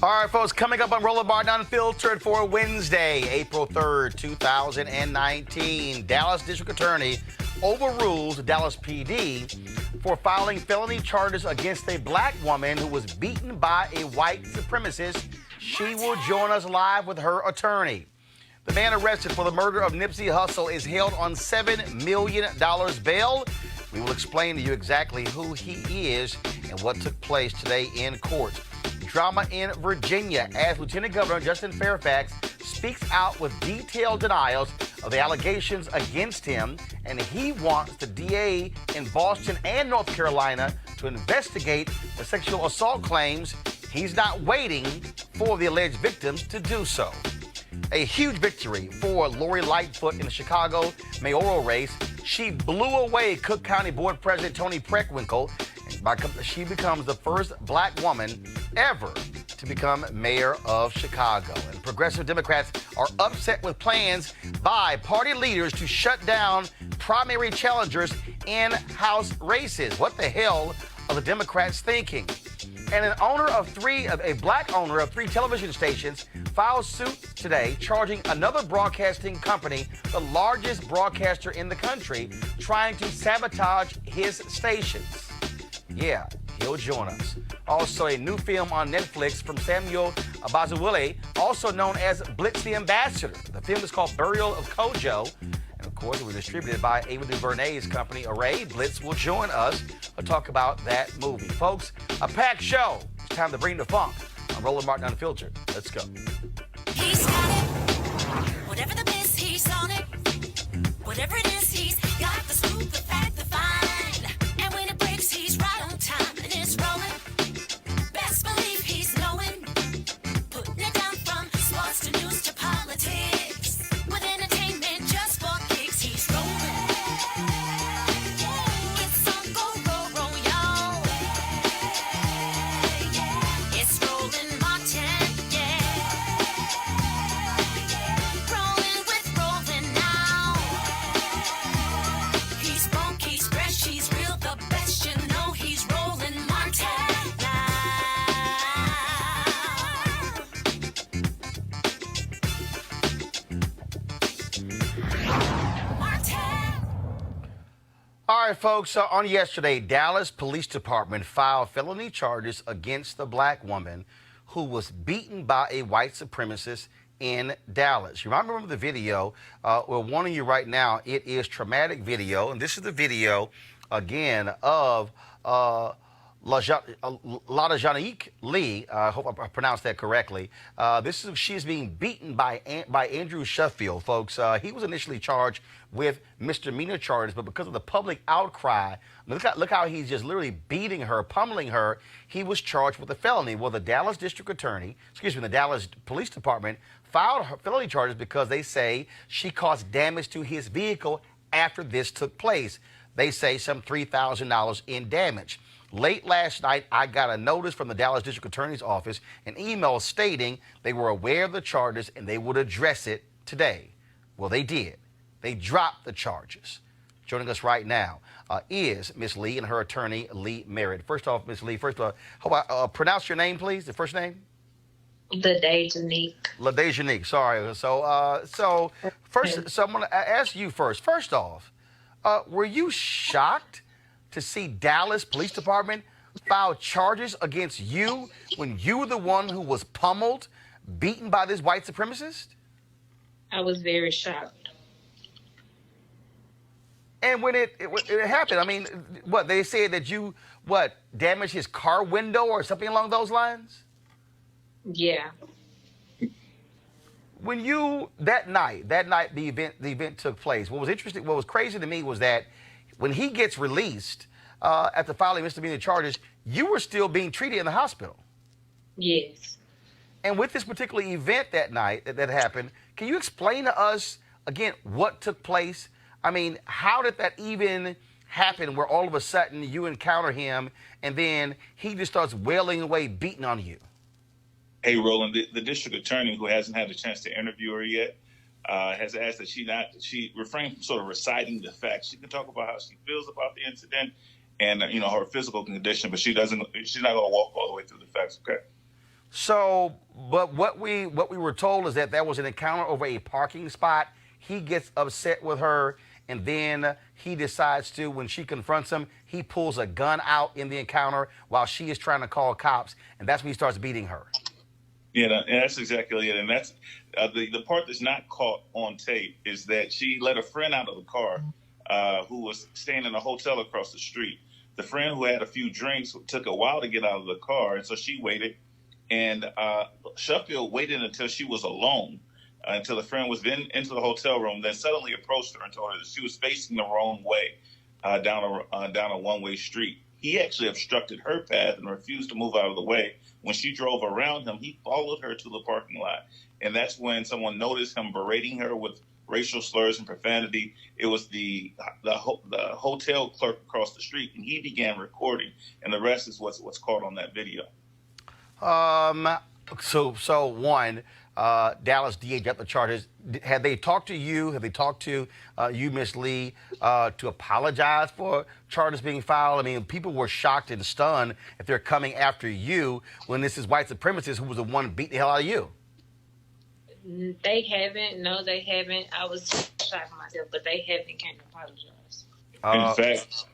All right, folks, coming up on Roland Unfiltered for Wednesday, April 3rd, 2019. Dallas District Attorney overrules Dallas PD for filing felony charges against a black woman who was beaten by a white supremacist. She will join us live with her attorney. The man arrested for the murder of Nipsey Hussle is held on $7 million bail. We will explain to you exactly who he is and what took place today in court. Drama in Virginia as Lieutenant Governor Justin Fairfax speaks out with detailed denials of the allegations against him, and he wants the DA in Boston and North Carolina to investigate the sexual assault claims. He's not waiting for the alleged victims to do so. A huge victory for Lori Lightfoot in the Chicago mayoral race. She blew away Cook County Board President Tony Preckwinkle. She becomes the first black woman ever to become mayor of Chicago. And progressive Democrats are upset with plans by party leaders to shut down primary challengers in House races. What the hell are the Democrats thinking? And a black owner of 3 television stations filed suit today charging another broadcasting company, the largest broadcaster in the country, trying to sabotage his stations. Yeah, he'll join us. Also, a new film on Netflix from Samuel Abazuwile, also known as Blitz the Ambassador. The film is called Burial of Kojo. And of course, it was distributed by Ava DuVernay's company, Array. Blitz will join us to talk about that movie. Folks, a packed show. It's time to bring the funk. I'm Roland Martin Unfiltered. Let's go. He's got it. Whatever the miss, he's on it. Whatever it is, he's got the scoop, the fact, the find. And when it breaks, he's right on time and it's rolling. Best believe he's knowing. Putting it down from sports to news to politics. With entertainment just for kicks, he's rolling. It's on go, y'all. It's Roland Martin, yeah. Rolling with Roland now. He's funk, he's fresh, he's real, the best, you know he's Roland Martin now. Martin. All right, folks, on yesterday, Dallas Police Department filed felony charges against the black woman who was beaten by a white supremacist in Dallas. You might remember the video. We're warning you right now, it is traumatic video. And this is the video, again, of LaJanique Lee. I hope I pronounced that correctly. She's being beaten by Andrew Sheffield, folks. He was initially charged with misdemeanor charges, but because of the public outcry, look how he's just literally beating her, pummeling her. He was charged with a felony. Well, the Dallas the Dallas Police Department filed felony charges because they say she caused damage to his vehicle after this took place. They say some $3,000 in damage. Late last night, I got a notice from the Dallas District Attorney's Office, an email stating they were aware of the charges and they would address it today. Well, they did. They dropped the charges. Joining us right now is Miss Lee and her attorney, Lee Merritt. First off, Miss Lee, hope I pronounce your name, please, the first name? LaDejanique, sorry. So I'm going to ask you first. First off, were you shocked to see Dallas Police Department file charges against you when you were the one who was pummeled, beaten by this white supremacist? I was very shocked. And when it happened, I mean, what, they said that you, damaged his car window or something along those lines? Yeah. When you, that night the event took place, what was crazy to me was that when he gets released after filing misdemeanor charges, you were still being treated in the hospital. Yes. And with this particular event that night that happened, can you explain to us, again, what took place? I mean, how did that even happen where all of a sudden you encounter him and then he just starts wailing away, beating on you? Hey, Roland, the district attorney, who hasn't had a chance to interview her yet, has asked that she refrain from sort of reciting the facts. She can talk about how she feels about the incident and, her physical condition, but she's not going to walk all the way through the facts, okay? So, but what we were told is that there was an encounter over a parking spot. He gets upset with her, and then he decides to, when she confronts him, he pulls a gun out in the encounter while she is trying to call cops, and that's when he starts beating her. Yeah, and that's exactly it. And that's the part that's not caught on tape is that she let a friend out of the car who was staying in a hotel across the street. The friend who had a few drinks took a while to get out of the car, and so she waited. And Sheffield waited until she was alone, until the friend was then into the hotel room, then suddenly approached her and told her that she was facing the wrong way down a one-way street. He actually obstructed her path and refused to move out of the way. When she drove around him, he followed her to the parking lot. And that's when someone noticed him berating her with racial slurs and profanity. It was the hotel clerk across the street, and he began recording. And the rest is what's caught on that video. So one, Dallas DA got the charges. Had they talked to you? Have they talked to you, Miss Lee, to apologize for charges being filed? I mean, people were shocked and stunned if they're coming after you when this is white supremacists who was the one beat the hell out of you. They haven't. No, they haven't. I was shocked myself, but they haven't came to apologize. In fact,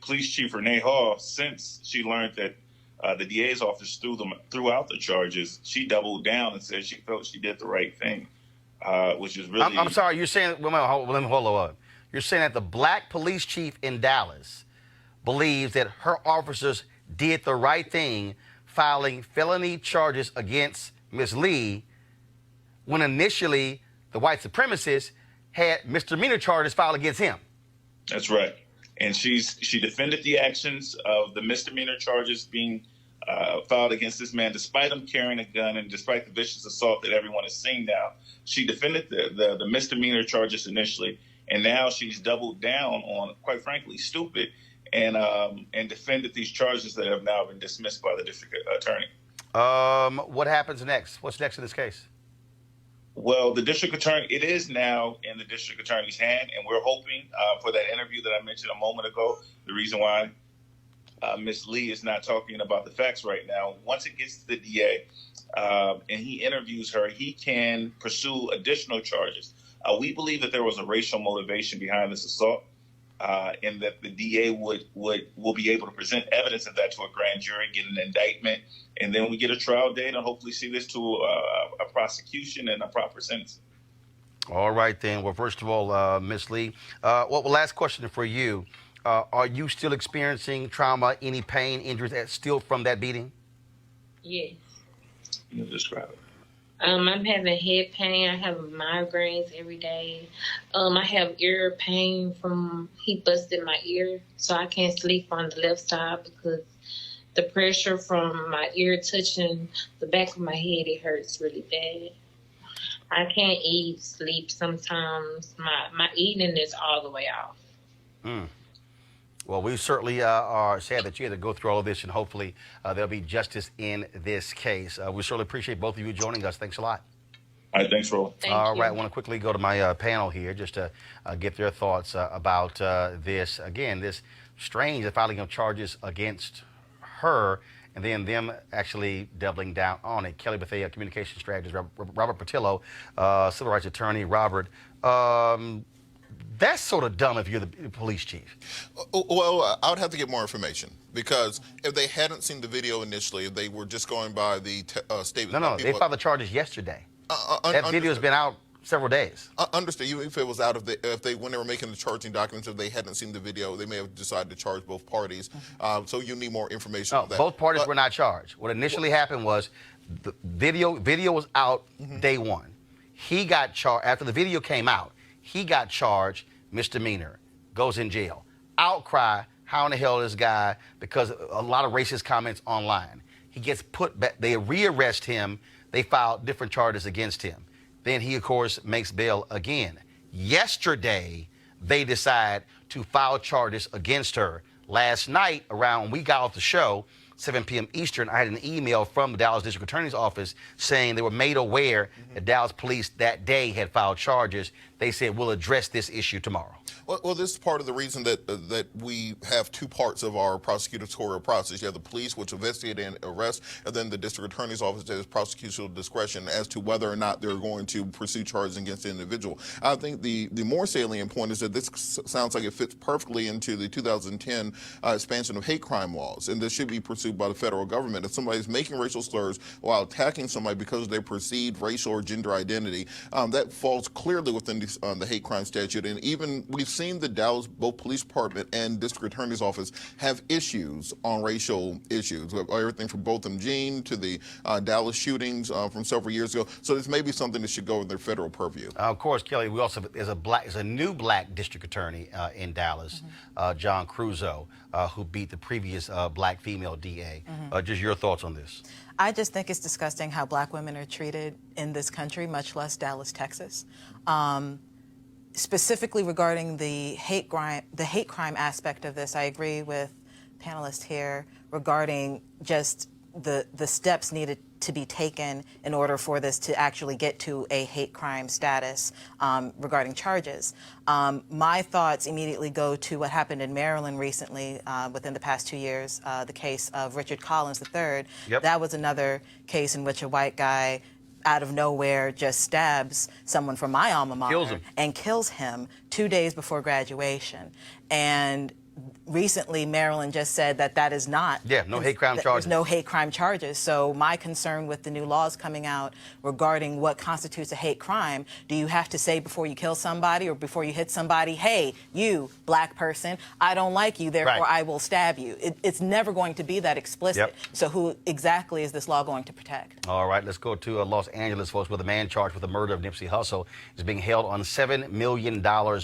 Police Chief Renee Hall, since she learned that the DA's office threw out the charges, she doubled down and said she felt she did the right thing, which is really... I'm sorry, you're saying... Let me hold on. You're saying that the black police chief in Dallas believes that her officers did the right thing filing felony charges against Ms. Lee when initially the white supremacists had misdemeanor charges filed against him. That's right. And she defended the actions of the misdemeanor charges being filed against this man, despite him carrying a gun and despite the vicious assault that everyone is seeing now. She defended the misdemeanor charges initially, and now she's doubled down on, quite frankly, stupid, and defended these charges that have now been dismissed by the district attorney. What happens next? What's next in this case? Well, the district attorney, it is now in the district attorney's hand, and we're hoping for that interview that I mentioned a moment ago. The reason why Ms. Lee is not talking about the facts right now, once it gets to the DA and he interviews her, he can pursue additional charges. We believe that there was a racial motivation behind this assault, and that the DA will be able to present evidence of that to a grand jury, get an indictment, and then we get a trial date and hopefully see this to a prosecution and a proper sentence. All right, then. Well, first of all, Ms. Lee, last question for you. Are you still experiencing trauma, any pain, injuries still from that beating? Yes. You describe it. I'm having head pain. I have migraines every day. I have ear pain from he busted my ear, so I can't sleep on the left side because the pressure from my ear touching the back of my head, it hurts really bad. I can't eat, sleep sometimes. My eating is all the way off. Well, we certainly are sad that you had to go through all of this, and hopefully there'll be justice in this case. We certainly appreciate both of you joining us. Thanks a lot. All right, thanks, Roland. All right, I want to quickly go to my panel here just to get their thoughts about this. Again, this strange filing of charges against her and then them actually doubling down on it. Kelly Bethea, communication strategist, Robert Patillo, civil rights attorney. Robert, that's sort of dumb if you're the police chief. Well, I would have to get more information because if they hadn't seen the video initially, if they were just going by the statement. No, they filed the charges yesterday. That video's been out several days. Understood. Even if it was out of when they were making the charging documents, if they hadn't seen the video, they may have decided to charge both parties. So you need more information on that. Both parties were not charged. What initially happened was the video was out day one. He got charged after the video came out. He got charged misdemeanor, goes in jail. Outcry, how in the hell is this guy, because a lot of racist comments online. He gets put back, they rearrest him, they file different charges against him. Then he, of course, makes bail again. Yesterday, they decide to file charges against her. Last night, around when we got off the show, 7 p.m. Eastern, I had an email from the Dallas District Attorney's Office saying they were made aware that Dallas police that day had filed charges. they said we'll address this issue tomorrow. Well, this is part of the reason that we have two parts of our prosecutorial process. You have the police, which investigate and arrest, and then the district attorney's office that has prosecutorial discretion as to whether or not they're going to pursue charges against the individual. I think the more salient point is that this sounds like it fits perfectly into the 2010 expansion of hate crime laws, and this should be pursued by the federal government. If somebody's making racial slurs while attacking somebody because of their perceived racial or gender identity, that falls clearly within the hate crime statute. And even we've seen the Dallas, both police department and district attorney's office have issues on racial issues. Everything from Botham Jean to the Dallas shootings from several years ago. So this may be something that should go in their federal purview. Of course, Kelly, we also there's a new black district attorney in Dallas, John Kojo, who beat the previous black female DA. Just your thoughts on this? I just think it's disgusting how black women are treated in this country, much less Dallas, Texas. Specifically regarding the hate crime aspect of this, I agree with panelists here regarding just the steps needed to be taken in order for this to actually get to a hate crime status regarding charges. My thoughts immediately go to what happened in Maryland recently within the past 2 years, the case of Richard Collins III. Yep. That was another case in which a white guy out of nowhere just stabs someone from my alma mater and kills him 2 days before graduation. And recently, Maryland just said that is not. Yeah, no hate crime charges. There's no hate crime charges. So my concern with the new laws coming out regarding what constitutes a hate crime, do you have to say before you kill somebody or before you hit somebody, hey, you, black person, I don't like you, therefore I will stab you. It's never going to be that explicit. So who exactly is this law going to protect? All right, let's go to Los Angeles, folks, where the man charged with the murder of Nipsey Hussle is being held on $7 million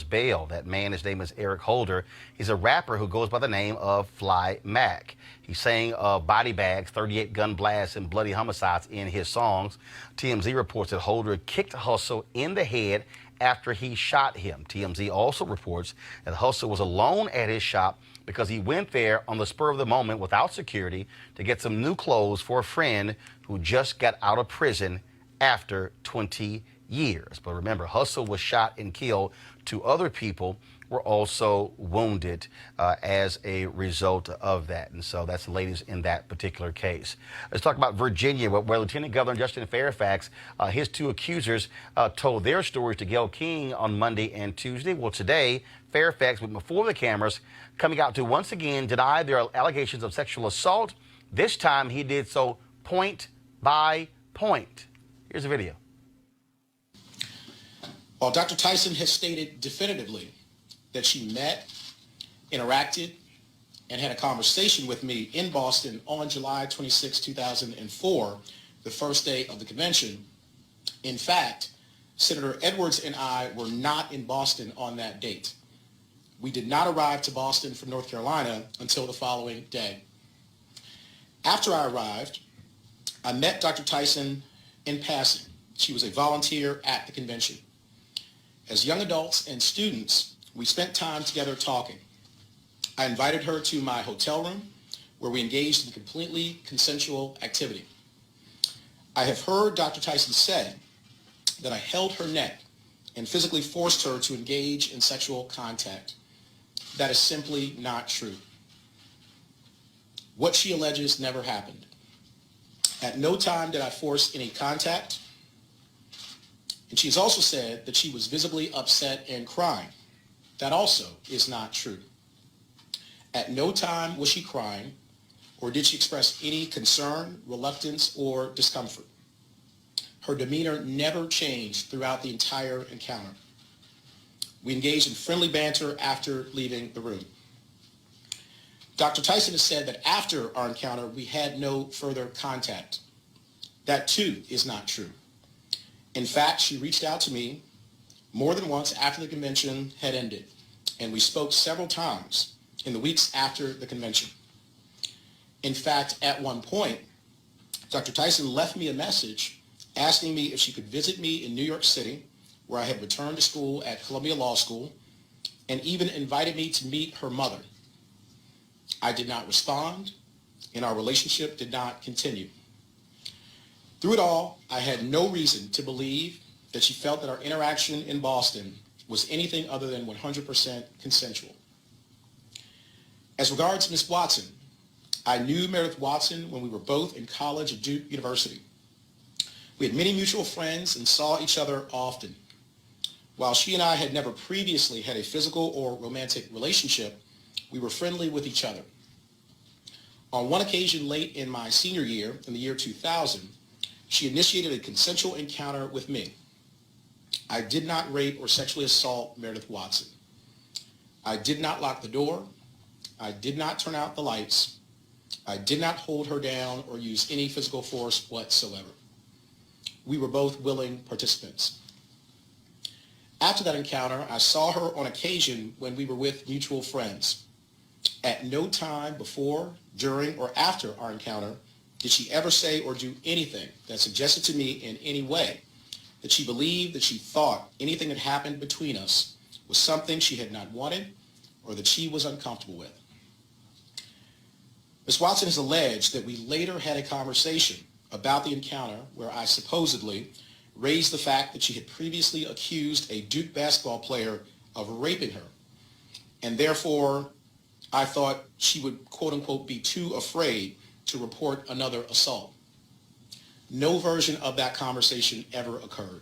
bail. That man, his name is Eric Holder. He's a rapper who goes by the name of Fly Mac. He sang body bags, 38 gun blasts, and bloody homicides in his songs. TMZ reports that Holder kicked Hussle in the head after he shot him. TMZ also reports that Hussle was alone at his shop because he went there on the spur of the moment without security to get some new clothes for a friend who just got out of prison after 20 years. But remember, Hussle was shot and killed. 2 other people were also wounded as a result of that. And so that's the latest in that particular case. Let's talk about Virginia, where Lieutenant Governor Justin Fairfax, his 2 accusers told their stories to Gayle King on Monday and Tuesday. Well, today, Fairfax went before the cameras, coming out to once again deny their allegations of sexual assault. This time, he did so point by point. Here's a video. While Dr. Tyson has stated definitively that she met, interacted, and had a conversation with me in Boston on July 26, 2004, the first day of the convention. In fact, Senator Edwards and I were not in Boston on that date. We did not arrive to Boston from North Carolina until the following day. After I arrived, I met Dr. Tyson in passing. She was a volunteer at the convention. As young adults and students, we spent time together talking. I invited her to my hotel room where we engaged in completely consensual activity. I have heard Dr. Tyson say that I held her neck and physically forced her to engage in sexual contact. That is simply not true. What she alleges never happened. At no time did I force any contact. And she's also said that she was visibly upset and crying. That also is not true. At no time was she crying, or did she express any concern, reluctance, or discomfort. Her demeanor never changed throughout the entire encounter. We engaged in friendly banter after leaving the room. Dr. Tyson has said that after our encounter, we had no further contact. That too is not true. In fact, she reached out to me more than once after the convention had ended, and we spoke several times in the weeks after the convention. In fact, at one point, Dr. Tyson left me a message asking me if she could visit me in New York City, where I had returned to school at Columbia Law School, and even invited me to meet her mother. I did not respond, and our relationship did not continue. Through it all, I had no reason to believe that she felt that our interaction in Boston was anything other than 100% consensual. As regards Ms. Watson, I knew Meredith Watson when we were both in college at Duke University. We had many mutual friends and saw each other often. While she and I had never previously had a physical or romantic relationship, we were friendly with each other. On one occasion late in my senior year, in the year 2000, she initiated a consensual encounter with me. I did not rape or sexually assault Meredith Watson. I did not lock the door. I did not turn out the lights. I did not hold her down or use any physical force whatsoever. We were both willing participants. After that encounter, I saw her on occasion when we were with mutual friends. At no time before, during, or after our encounter did she ever say or do anything that suggested to me in any way that she believed, that she thought anything that happened between us was something she had not wanted or that she was uncomfortable with. Ms. Watson has alleged that we later had a conversation about the encounter where I supposedly raised the fact that she had previously accused a Duke basketball player of raping her, and therefore I thought she would, quote unquote, be too afraid to report another assault. No version of that conversation ever occurred.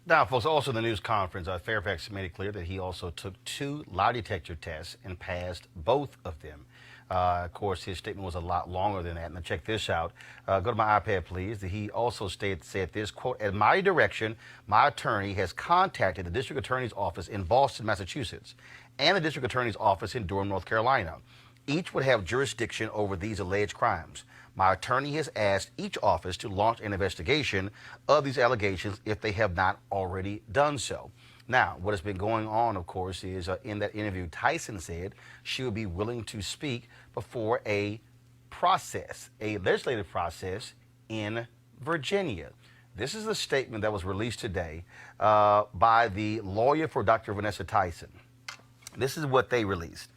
Now, folks, also in the news conference, Fairfax made it clear that he also took 2 lie detector tests and passed both of them. Of course, his statement was a lot longer than that. Now, check this out. Go to my iPad, please. He also said this, quote, "At my direction, my attorney has contacted the district attorney's office in Boston, Massachusetts, and the district attorney's office in Durham, North Carolina. Each would have jurisdiction over these alleged crimes. My attorney has asked each office to launch an investigation of these allegations if they have not already done so." Now, what has been going on, of course, is in that interview, Tyson said she would be willing to speak before a legislative process in Virginia. This is a statement that was released today by the lawyer for Dr. Vanessa Tyson. This is what they released.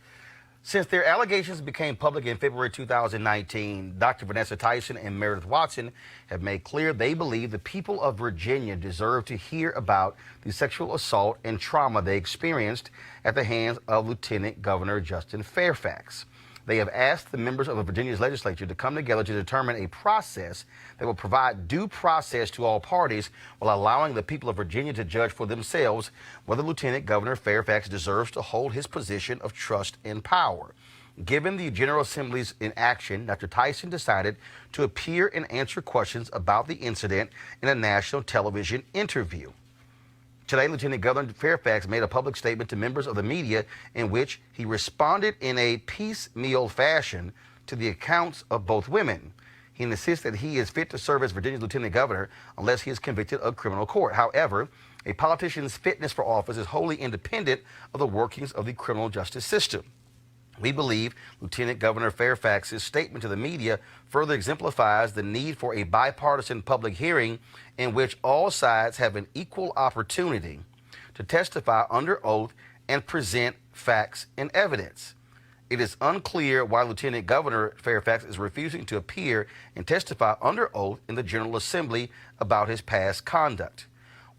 Since their allegations became public in February 2019, Dr. Vanessa Tyson and Meredith Watson have made clear they believe the people of Virginia deserve to hear about the sexual assault and trauma they experienced at the hands of Lieutenant Governor Justin Fairfax. They have asked the members of Virginia's legislature to come together to determine a process that will provide due process to all parties while allowing the people of Virginia to judge for themselves whether Lieutenant Governor Fairfax deserves to hold his position of trust and power. Given the General Assembly's inaction, Dr. Tyson decided to appear and answer questions about the incident in a national television interview. Today, Lieutenant Governor Fairfax made a public statement to members of the media in which he responded in a piecemeal fashion to the accounts of both women. He insists that he is fit to serve as Virginia's lieutenant governor unless he is convicted of criminal court. However, a politician's fitness for office is wholly independent of the workings of the criminal justice system. We believe Lieutenant Governor Fairfax's statement to the media further exemplifies the need for a bipartisan public hearing in which all sides have an equal opportunity to testify under oath and present facts and evidence. It is unclear why Lieutenant Governor Fairfax is refusing to appear and testify under oath in the General Assembly about his past conduct.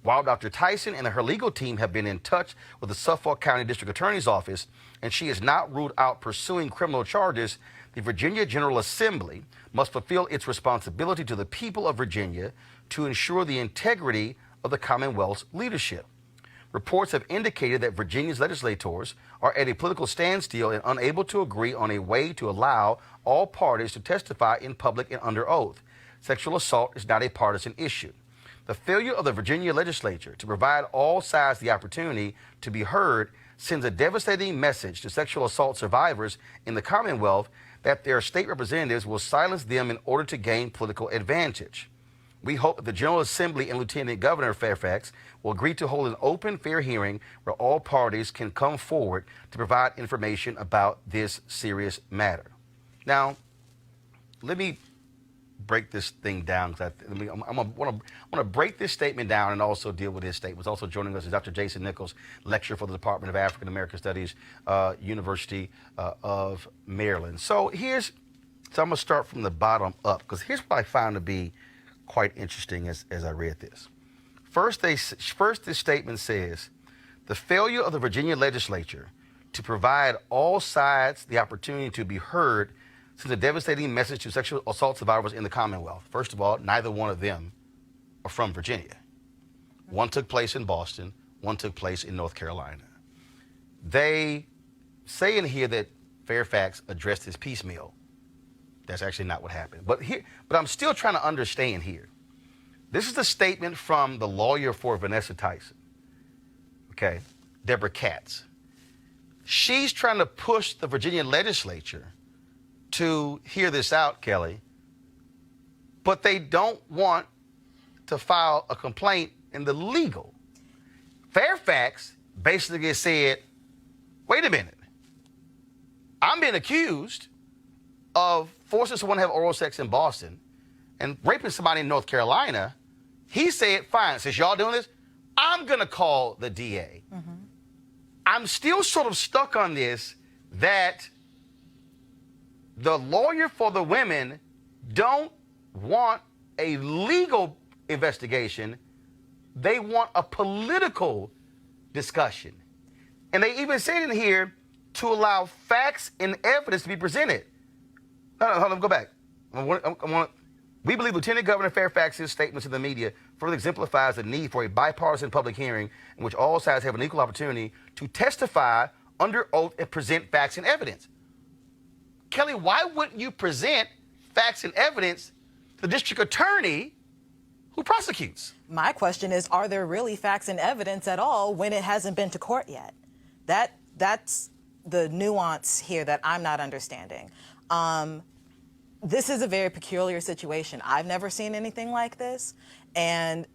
While Dr. Tyson and her legal team have been in touch with the Suffolk County District Attorney's Office, and she has not ruled out pursuing criminal charges, the Virginia General Assembly must fulfill its responsibility to the people of Virginia to ensure the integrity of the Commonwealth's leadership. Reports have indicated that Virginia's legislators are at a political standstill and unable to agree on a way to allow all parties to testify in public and under oath. Sexual assault is not a partisan issue. The failure of the Virginia legislature to provide all sides the opportunity to be heard sends a devastating message to sexual assault survivors in the Commonwealth that their state representatives will silence them in order to gain political advantage. We hope that the General Assembly and Lieutenant Governor Fairfax will agree to hold an open, fair hearing where all parties can come forward to provide information about this serious matter. Now, let me break this thing down. I want to break this statement down and also deal with his statements. Also joining us is Dr. Jason Nichols, lecturer for the Department of African American Studies, University of Maryland. So I'm going to start from the bottom up, because here's what I found to be quite interesting as I read this. First, this statement says The failure of the Virginia legislature to provide all sides the opportunity to be heard sends a devastating message to sexual assault survivors in the Commonwealth. First of all, neither one of them are from Virginia. One took place in Boston, one took place in North Carolina. They say in here that Fairfax addressed his piecemeal. That's actually not what happened. But I'm still trying to understand here. This is the statement from the lawyer for Vanessa Tyson, okay, Deborah Katz. She's trying to push the Virginia legislature to hear this out, Kelly, but they don't want to file a complaint in the legal. Fairfax basically said, wait a minute, I'm being accused of forcing someone to have oral sex in Boston and raping somebody in North Carolina. He said, fine, since y'all doing this, I'm going to call the DA. Mm-hmm. I'm still sort of stuck on this, that the lawyer for the women don't want a legal investigation. They want a political discussion. And they even said in here to allow facts and evidence to be presented. No, hold on, go back. We believe Lieutenant Governor Fairfax's statements to the media further exemplifies the need for a bipartisan public hearing in which all sides have an equal opportunity to testify under oath and present facts and evidence. Kelly, why wouldn't you present facts and evidence to the district attorney who prosecutes? My question is, are there really facts and evidence at all when it hasn't been to court yet? That's the nuance here that I'm not understanding. This is a very peculiar situation. I've never seen anything like this. And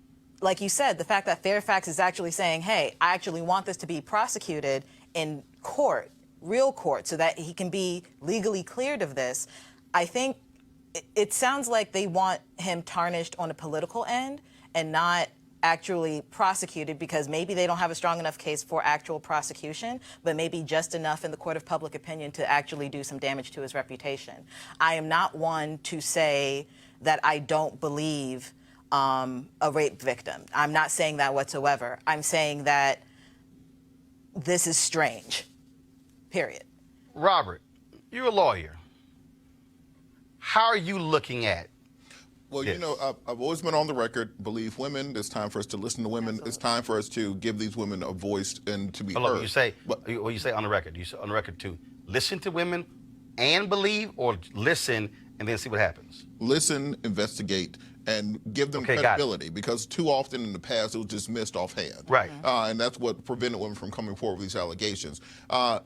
like you said, the fact that Fairfax is actually saying, hey, I actually want this to be prosecuted in court, real court, so that he can be legally cleared of this, I think it sounds like they want him tarnished on a political end and not actually prosecuted, because maybe they don't have a strong enough case for actual prosecution, but maybe just enough in the court of public opinion to actually do some damage to his reputation. I am not one to say that I don't believe a rape victim. I'm not saying that whatsoever. I'm saying that this is strange, period. Robert, you're a lawyer. How are you looking at Well, yes. you know, I've always been on the record, believe women. It's time for us to listen to women. Absolutely. It's time for us to give these women a voice and to be Hold on, heard. you say, what you say on the record? You say on the record to listen to women and believe, or listen and then see what happens? Listen, investigate, and give them credibility, because too often in the past it was dismissed offhand. Right. And that's what prevented women from coming forward with these allegations.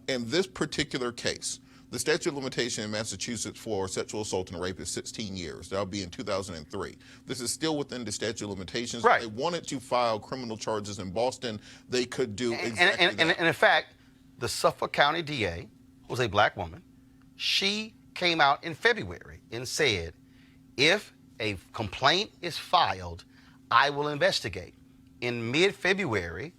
In this particular case, the statute of limitation in Massachusetts for sexual assault and rape is 16 years. That'll be in 2003. This is still within the statute of limitations. Right. If they wanted to file criminal charges in Boston, they could do exactly that. And in fact, the Suffolk County DA was a black woman. She came out in February and said, if a complaint is filed, I will investigate. In mid-February,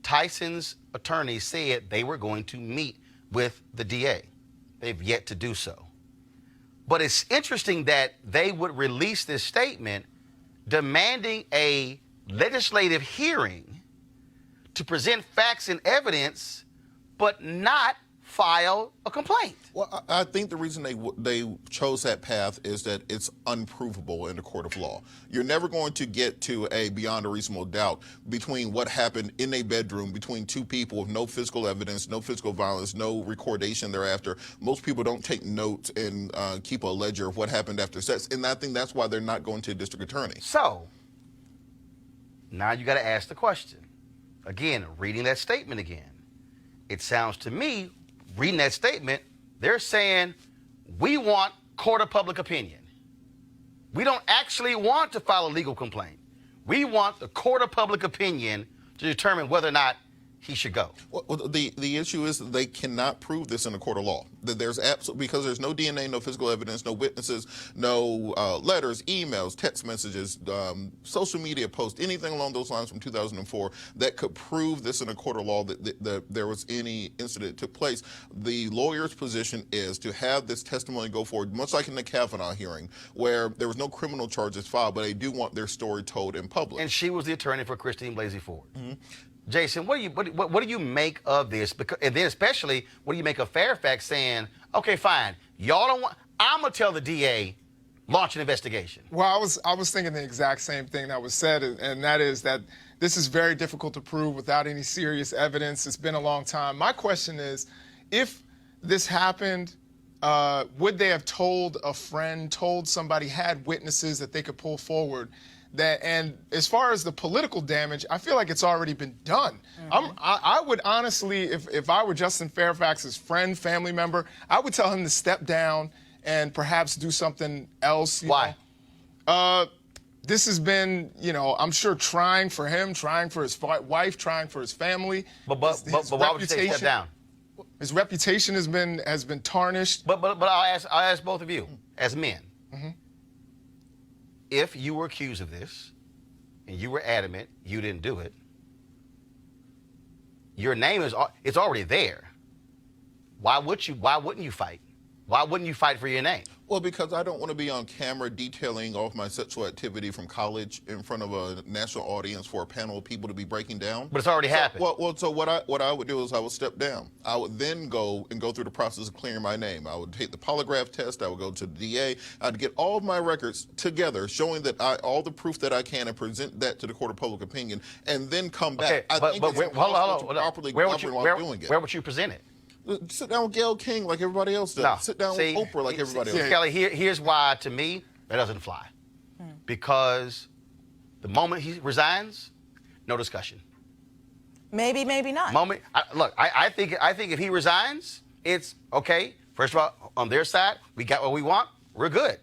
Tyson's attorney said they were going to meet with the DA. They've yet to do so. But it's interesting that they would release this statement demanding a legislative hearing to present facts and evidence, but not file a complaint. Well, I think the reason they chose that path is that it's unprovable in the court of law. You're never going to get to a beyond a reasonable doubt between what happened in a bedroom between two people with no physical evidence, no physical violence, no recordation thereafter. Most people don't take notes and keep a ledger of what happened after sex, and I think that's why they're not going to a district attorney. So now you got to ask the question. Again, reading that statement again, it sounds to me, reading that statement, they're saying, we want court of public opinion. We don't actually want to file a legal complaint. We want the court of public opinion to determine whether or not he should go. Well, the issue is that they cannot prove this in a court of law. That there's because there's no DNA, no physical evidence, no witnesses, no letters, emails, text messages, social media posts, anything along those lines from 2004 that could prove this in a court of law that there was any incident that took place. The lawyer's position is to have this testimony go forward, much like in the Kavanaugh hearing, where there was no criminal charges filed, but they do want their story told in public. And she was the attorney for Christine Blasey Ford. Mm-hmm. Jason, what do you make of this? Because, and then especially, what do you make of Fairfax saying, okay, fine, y'all don't want, I'm going to tell the DA, launch an investigation? Well, I was thinking the exact same thing that was said, and that is that this is very difficult to prove without any serious evidence. It's been a long time. My question is, if this happened, would they have told a friend, told somebody, had witnesses that they could pull forward? And as far as the political damage, I feel like it's already been done. I would honestly, if I were Justin Fairfax's friend, family member, I would tell him to step down and perhaps do something else. Why? This has been, I'm sure trying for him, trying for his wife, trying for his family. But why would you say step down? His reputation has been tarnished. But I'll ask both of you as men. If you were accused of this and you were adamant you didn't do it, your name it's already there. Why wouldn't you fight? Why wouldn't you fight for your name? Well, because I don't want to be on camera detailing off my sexual activity from college in front of a national audience for a panel of people to be breaking down. But it's already happened. So what I would do is I would step down. I would then go through the process of clearing my name. I would take the polygraph test. I would go to the DA. I'd get all of my records together, showing that all the proof that I can, and present that to the court of public opinion, and then come back. Okay, but where would you present it? Sit down with Gayle King like everybody else does. No. Sit down with Oprah like everybody else. Kelly, here's why, to me, that doesn't fly. Because the moment he resigns, no discussion. Maybe not. I think if he resigns, it's okay. First of all, on their side, we got what we want. We're good.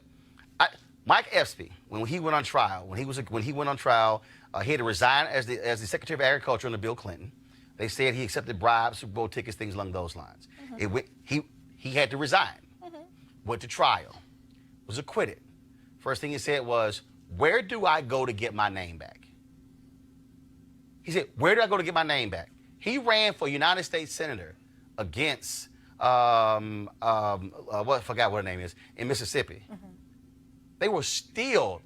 Mike Espy, when he went on trial, he had to resign as the Secretary of Agriculture under Bill Clinton. They said he accepted bribes, Super Bowl tickets, things along those lines. He had to resign. Went to trial. Was acquitted. First thing he said was, where do I go to get my name back? He said, where do I go to get my name back? He ran for United States Senator against, I forgot what her name is, in Mississippi. They were still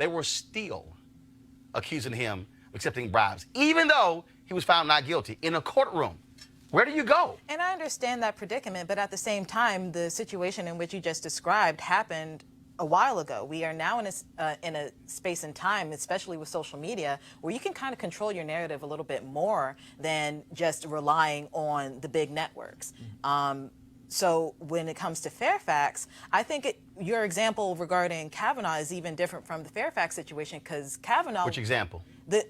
accusing him of accepting bribes, even though he was found not guilty in a courtroom. Where do you go? And I understand that predicament, but at the same time, the situation in which you just described happened a while ago. We are now in a space and time, especially with social media, where you can kind of control your narrative a little bit more than just relying on the big networks. So when it comes to Fairfax, I think your example regarding Kavanaugh is even different from the Fairfax situation, because Kavanaugh... Which example?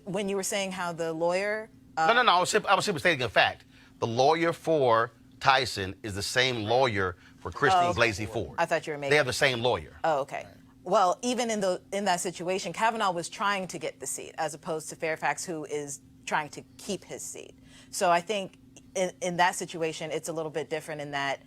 When you were saying how the lawyer... No. I was simply stating a fact. The lawyer for Tyson is the same lawyer for Christine Blasey Ford. I thought you were making... They have the same lawyer. Oh, okay. Well, even in that situation, Kavanaugh was trying to get the seat, as opposed to Fairfax, who is trying to keep his seat. So I think in that situation, it's a little bit different in that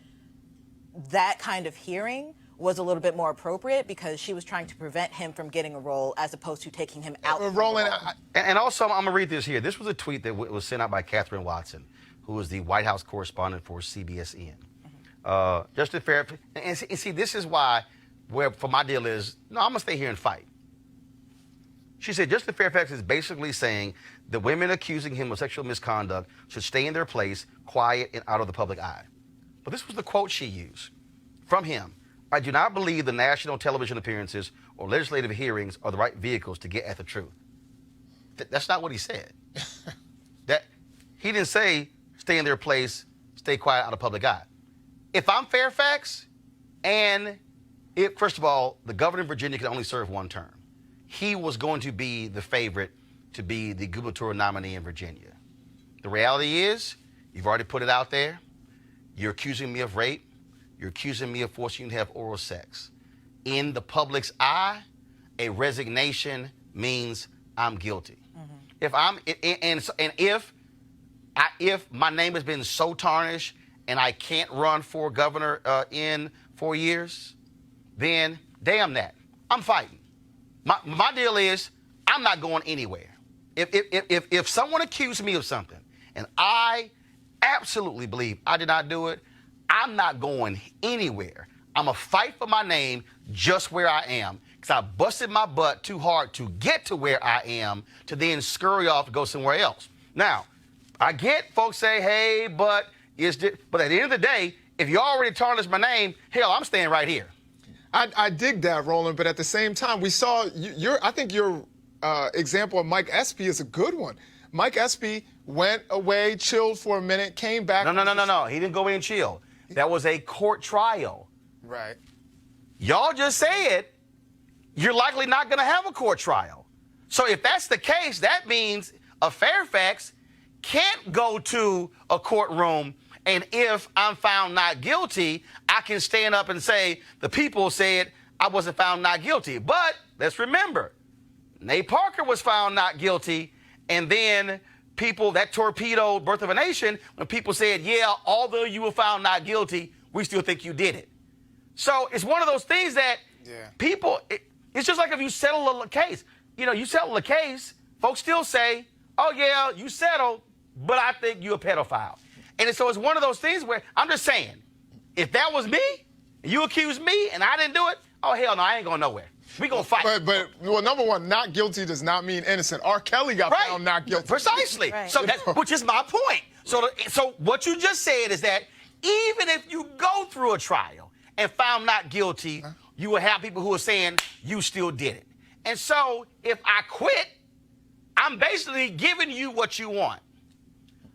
kind of hearing was a little bit more appropriate, because she was trying to prevent him from getting a role as opposed to taking him out. Roland, and also, I'm going to read this here. This was a tweet that was sent out by Catherine Watson, who is the White House correspondent for CBSN. Justin Fairfax, and see, this is why, for my deal is, no, I'm going to stay here and fight. She said, Justin Fairfax is basically saying that women accusing him of sexual misconduct should stay in their place, quiet and out of the public eye. But this was the quote she used from him. I do not believe the national television appearances or legislative hearings are the right vehicles to get at the truth. That's not what he said. He didn't say stay in their place, stay quiet out of public eye. If I'm Fairfax, first of all, the governor of Virginia can only serve one term. He was going to be the favorite to be the gubernatorial nominee in Virginia. The reality is, you've already put it out there. You're accusing me of rape. You're accusing me of forcing you to have oral sex. In the public's eye, a resignation means I'm guilty. If my name has been so tarnished and I can't run for governor in 4 years, then damn that, I'm fighting. My deal is I'm not going anywhere. If someone accused me of something and I absolutely believe I did not do it, I'm not going anywhere. I'm going to fight for my name just where I am, because I busted my butt too hard to get to where I am to then scurry off to go somewhere else. Now, I get folks say, hey, but at the end of the day, if you already tarnished my name, hell, I'm staying right here. I dig that, Roland, but at the same time, we saw I think your example of Mike Espy is a good one. Mike Espy went away, chilled for a minute, came back. No. He didn't go in and chill. That was a court trial. Right. Y'all just said you're likely not going to have a court trial. So if that's the case, that means a Fairfax can't go to a courtroom, and if I'm found not guilty, I can stand up and say the people said I wasn't found not guilty. But let's remember, Nate Parker was found not guilty, and then people, that torpedoed Birth of a Nation, when people said, yeah, although you were found not guilty, we still think you did it. So it's one of those things that people, it's just like if you settle a case. You know, you settle a case, folks still say, oh, yeah, you settled, but I think you're a pedophile. And so it's one of those things where I'm just saying, if that was me, and you accused me, and I didn't do it, oh, hell no, I ain't going nowhere. We going to fight. Well, number one, not guilty does not mean innocent. R. Kelly got found not guilty. Precisely. Right. So which is my point. So what you just said is that even if you go through a trial and found not guilty, you will have people who are saying you still did it. And so if I quit, I'm basically giving you what you want.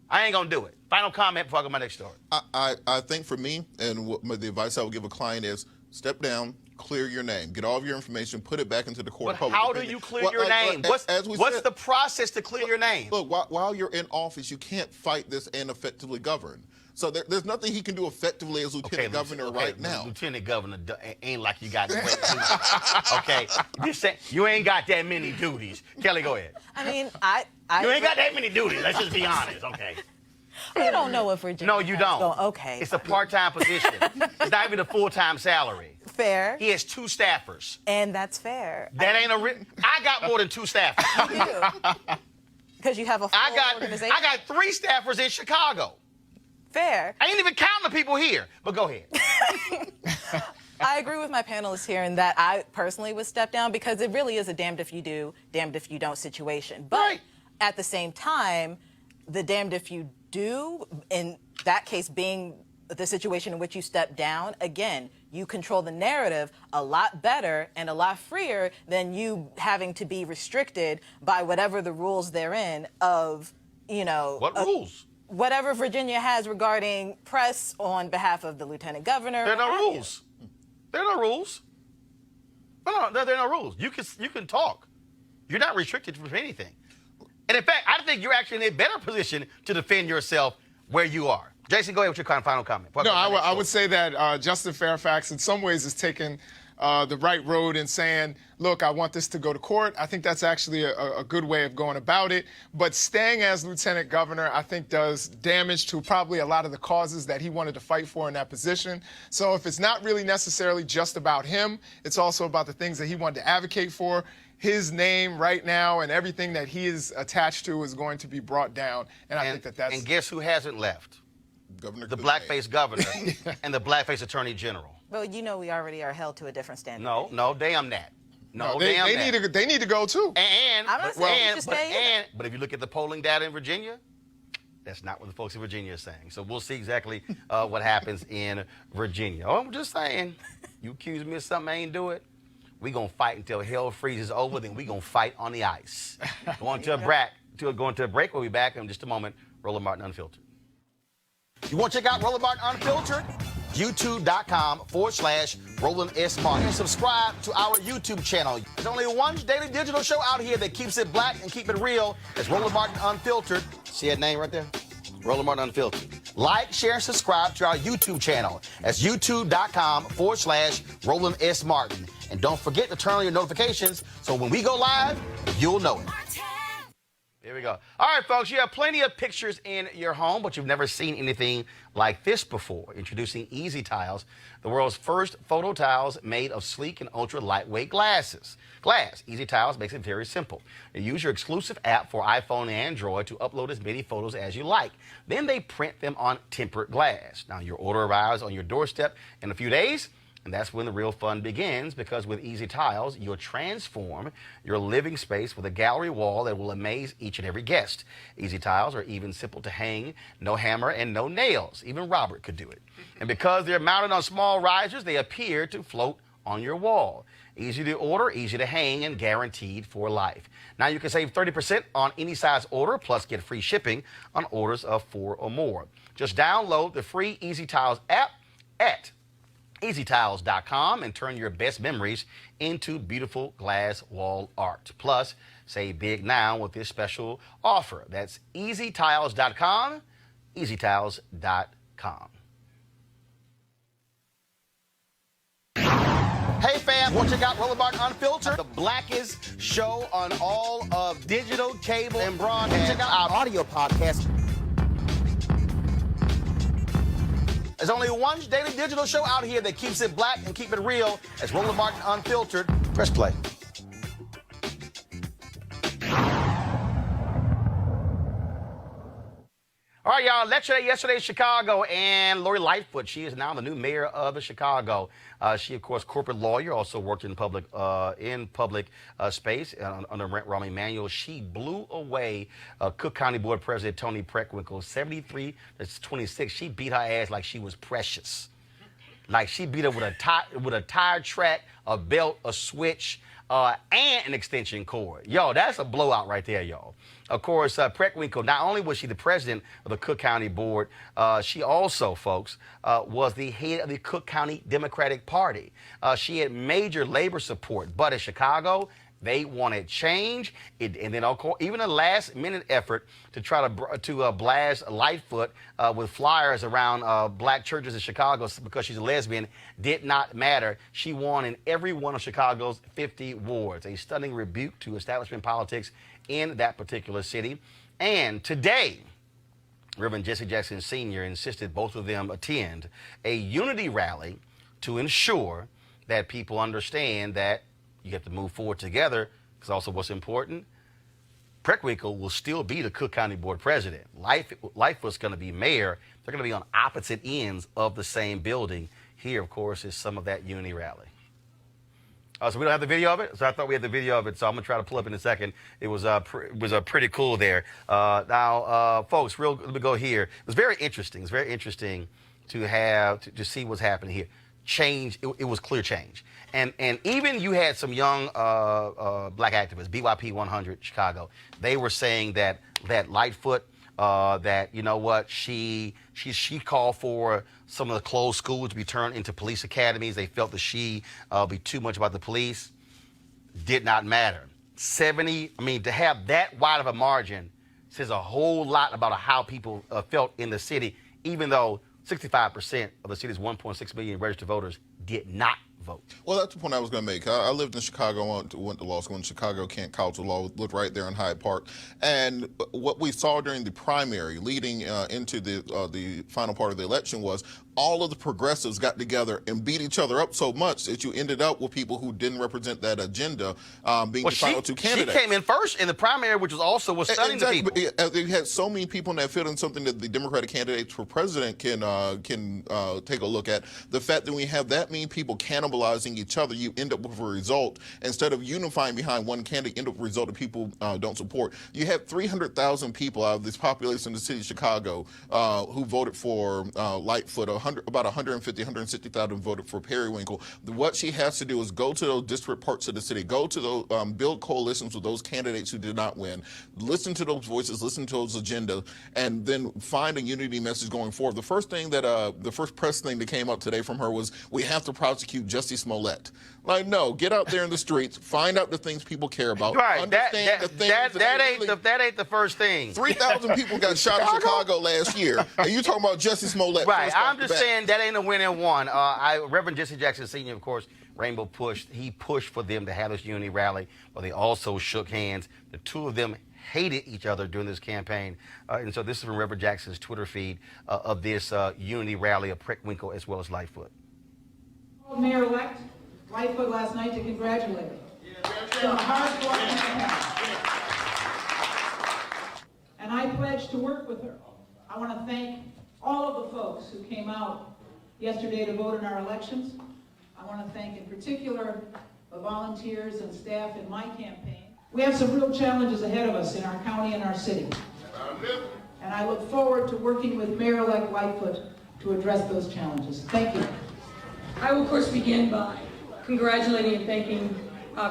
I ain't going to do it. Final comment before I go to my next story. I think for me, and the advice I would give a client is step down, clear your name, get all of your information, put it back into the court of public How opinion. do you clear your name? What's the process to clear your name? Look, while you're in office, you can't fight this and effectively govern. So there's nothing he can do effectively as lieutenant governor right now. Lieutenant governor ain't like you got. Okay, you ain't got that many duties. Kelly, go ahead. I mean, you ain't got that many duties. Let's just be honest, okay? You don't know what Virginia. No, you don't. Okay. It's a part-time position. It's not even a full-time salary. Fair. He has 2 staffers. And that's fair. That ain't I got more than 2 staffers. You do. Because you have a full organization. I got 3 staffers in Chicago. Fair. I ain't even counting the people here, but go ahead. I agree with my panelists here in that I personally would step down because it really is a damned if you do, damned if you don't situation. But at the same time, the damned if you do, in that case being the situation in which you step down, again, you control the narrative a lot better and a lot freer than you having to be restricted by whatever the rules therein of, What rules? Whatever Virginia has regarding press on behalf of the lieutenant governor. There are no rules. There are no rules. No, there are no rules. You can talk. You're not restricted from anything. And in fact, I think you're actually in a better position to defend yourself where you are. Jason, go ahead with your final comment. No, I would say that Justin Fairfax in some ways is taking the right road in saying, look, I want this to go to court. I think that's actually a good way of going about it. But staying as lieutenant governor, I think, does damage to probably a lot of the causes that he wanted to fight for in that position. So if it's not really necessarily just about him, it's also about the things that he wanted to advocate for. His name right now and everything that he is attached to is going to be brought down. And I think that's... And guess who hasn't left? Governor The blackface governor and the blackface attorney general. Well, we already are held to a different standard. No, damn that. They need to go too. I'm not saying but if you look at the polling data in Virginia, that's not what the folks in Virginia are saying. So we'll see exactly what happens in Virginia. Oh, I'm just saying, you accuse me of something I ain't do it, we gonna fight until hell freezes over. Then we gonna fight on the ice. Going to a break. We'll be back in just a moment. Roland Martin Unfiltered. You want to check out Roland Martin Unfiltered? YouTube.com/Roland S. Martin. And subscribe to our YouTube channel. There's only one daily digital show out here that keeps it black and keep it real. It's Roland Martin Unfiltered. See that name right there? Roland Martin Unfiltered. Like, share, and subscribe to our YouTube channel. That's YouTube.com/Roland S. Martin. And don't forget to turn on your notifications so when we go live, you'll know it. Here we go. All right, folks, you have plenty of pictures in your home, but you've never seen anything like this before. Introducing EasyTiles, the world's first photo tiles made of sleek and ultra lightweight glass. EasyTiles makes it very simple. You use your exclusive app for iPhone and Android to upload as many photos as you like. Then they print them on tempered glass. Now, your order arrives on your doorstep in a few days. And that's when the real fun begins, because with EasyTiles, you'll transform your living space with a gallery wall that will amaze each and every guest. EasyTiles are even simple to hang, no hammer and no nails. Even Robert could do it. And because they're mounted on small risers, they appear to float on your wall. Easy to order, easy to hang, and guaranteed for life. Now you can save 30% on any size order, plus get free shipping on orders of 4 or more. Just download the free EasyTiles app at EasyTiles.com and turn your best memories into beautiful glass wall art. Plus, save big now with this special offer. That's EasyTiles.com, EasyTiles.com. Hey fam, what you got? Roland Unfiltered, the blackest show on all of digital, cable, and broadcast. Check out our audio podcast. There's only one daily digital show out here that keeps it black and keep it real. It's Roland Martin Unfiltered. Press play. All right, y'all. Lecture day yesterday in Chicago, and Lori Lightfoot, she is now the new mayor of Chicago. She, of course, corporate lawyer, also worked in public space under Rahm Emanuel. She blew away Cook County Board President Toni Preckwinkle 73-26. She beat her ass like she was precious. Like she beat her with a tire track, a belt, a switch, and an extension cord. Yo, that's a blowout right there, y'all. Of course, Preckwinkle, not only was she the president of the Cook County Board, she also, folks, was the head of the Cook County Democratic Party. She had major labor support, but in Chicago, they wanted change. And then, of course, even a last-minute effort to try to blast Lightfoot with flyers around black churches in Chicago because she's a lesbian did not matter. She won in every one of Chicago's 50 wards, a stunning rebuke to establishment politics in that particular city. And today, Reverend Jesse Jackson Sr. insisted both of them attend a unity rally to ensure that people understand that you have to move forward together, because also what's important, Preckwinkle will still be the Cook County Board President. Lightfoot's going to be mayor. They're going to be on opposite ends of the same building. Here, of course, is some of that unity rally. So we don't have the video of it, so I thought we had the video of it, so I'm going to try to pull up in a second. It was pretty cool there. Now, folks, let me go here. It was very interesting. It's very interesting to see what's happening here. Change, it was clear change. And even you had some young black activists, BYP 100 Chicago, they were saying that Lightfoot, that, you know what, she called for some of the closed schools to be turned into police academies. They felt that she be too much about the police. Did not matter. To have that wide of a margin says a whole lot about how people felt in the city, even though 65% of the city's 1.6 million registered voters did not vote. Well, that's the point I was going to make. I lived in Chicago, went to law school in Chicago, Kent College of Law, lived right there in Hyde Park. And what we saw during the primary leading into the final part of the election was all of the progressives got together and beat each other up so much that you ended up with people who didn't represent that agenda being the final two candidates. She came in first in the primary, which was stunning to people. They had so many people in that field, and something that the Democratic candidates for president can take a look at. The fact that we have that many people cannibalizing each other, you end up with a result. Instead of unifying behind one candidate, you end up with a result that people don't support. You have 300,000 people out of this population in the city of Chicago who voted for Lightfoot. About 160,000 voted for Periwinkle. What she has to do is go to those disparate parts of the city, go to those, build coalitions with those candidates who did not win, listen to those voices, listen to those agendas, and then find a unity message going forward. The first press thing that came up today from her was, we have to prosecute Jussie Smollett. Like, no, get out there in the streets, find out the things people care about. Right, understand the things that ain't the first thing. 3,000 people got shot in Chicago last year, and you talking about Jussie Smollett. Right, I'm just saying that ain't a win and one. Reverend Jesse Jackson Sr., of course, Rainbow pushed for them to have this unity rally, but they also shook hands. The two of them hated each other during this campaign. And so this is from Reverend Jackson's Twitter feed of this unity rally of Preckwinkle as well as Lightfoot. Mayor-elect Lightfoot last night to congratulate her. And I pledge to work with her. I want to thank all of the folks who came out yesterday to vote in our elections. I want to thank in particular the volunteers and staff in my campaign. We have some real challenges ahead of us in our county and our city. And I look forward to working with Mayor-elect Lightfoot to address those challenges. Thank you. I will, of course, begin by congratulating and thanking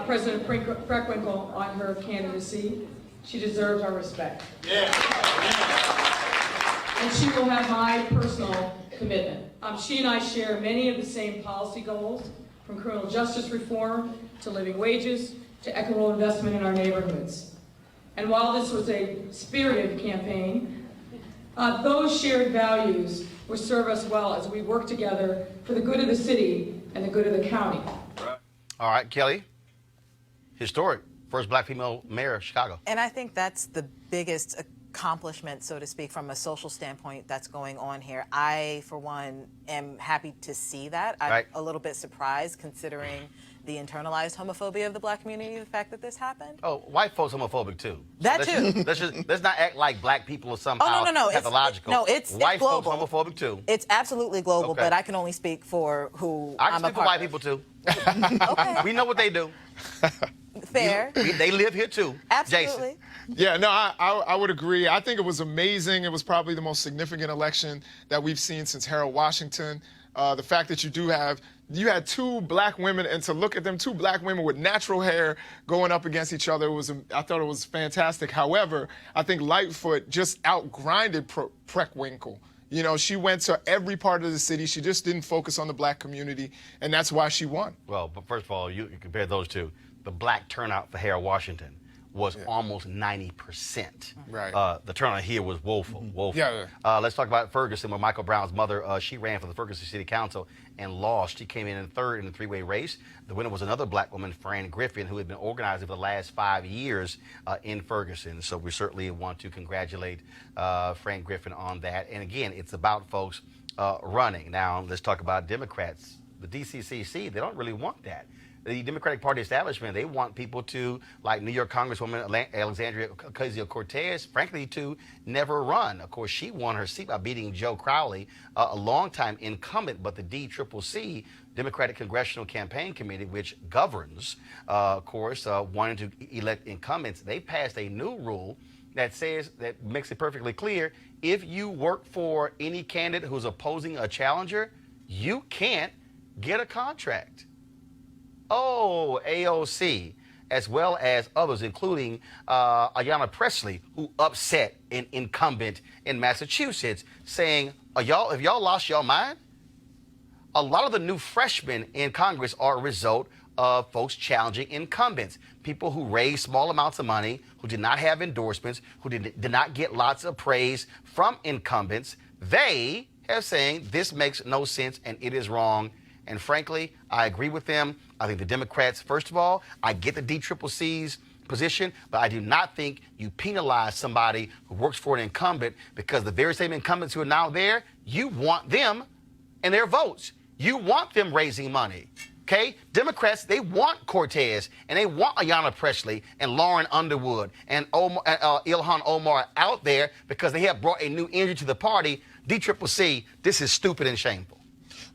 President Preckwinkle on her candidacy. She deserves our respect. Yeah. And she will have my personal commitment. She and I share many of the same policy goals, from criminal justice reform to living wages to equitable investment in our neighborhoods. And while this was a spirited campaign, those shared values will serve us well as we work together for the good of the city and the good of the county. All right, Kelly. Historic. First black female mayor of Chicago. And I think that's the biggest accomplishment, so to speak, from a social standpoint that's going on here. I, for one, am happy to see that. I'm a little bit surprised considering the internalized homophobia of the black community, the fact that this happened. Oh, white folks homophobic too. That too. Let's not act like black people are somehow pathological. It's white global. Folks homophobic too. It's absolutely global, but I can only speak for who I can I'm speak a for part white of. people too. Okay. We know what they do. Fair. They live here too. Absolutely. Jason. Yeah, no, I would agree. I think it was amazing. It was probably the most significant election that we've seen since Harold Washington. The fact that you had two black women, and to look at them, two black women with natural hair going up against each other, I thought it was fantastic. However, I think Lightfoot just outgrinded Preckwinkle. You know, she went to every part of the city. She just didn't focus on the black community, and that's why she won. Well, but first of all, you compare those two. The black turnout for Harold Washington was almost 90%. Right. The turnout here was woeful. Woeful. Yeah. Let's talk about Ferguson, where Michael Brown's mother, she ran for the Ferguson City Council and lost. She came in third in the three-way race. The winner was another black woman, Fran Griffin, who had been organizing for the last 5 years in Ferguson. So we certainly want to congratulate Fran Griffin on that. And again, it's about folks running. Now, let's talk about Democrats. The DCCC, they don't really want that. The Democratic Party establishment, they want people to, like New York Congresswoman Alexandria Ocasio-Cortez, frankly, to never run. Of course, she won her seat by beating Joe Crowley, a longtime incumbent, but the DCCC, Democratic Congressional Campaign Committee, which governs, of course, wanting to elect incumbents, they passed a new rule that makes it perfectly clear, if you work for any candidate who's opposing a challenger, you can't get a contract. Oh, AOC, as well as others, including Ayanna Pressley, who upset an incumbent in Massachusetts, saying, have y'all lost your mind? A lot of the new freshmen in Congress are a result of folks challenging incumbents, people who raised small amounts of money, who did not have endorsements, who did not get lots of praise from incumbents. They have saying this makes no sense and it is wrong. And frankly, I agree with them. I think the Democrats, first of all, I get the DCCC's position, but I do not think you penalize somebody who works for an incumbent, because the very same incumbents who are now there, you want them and their votes. You want them raising money. Okay? Democrats, they want Cortez, and they want Ayanna Pressley and Lauren Underwood and Ilhan Omar out there because they have brought a new energy to the party. DCCC, this is stupid and shameful.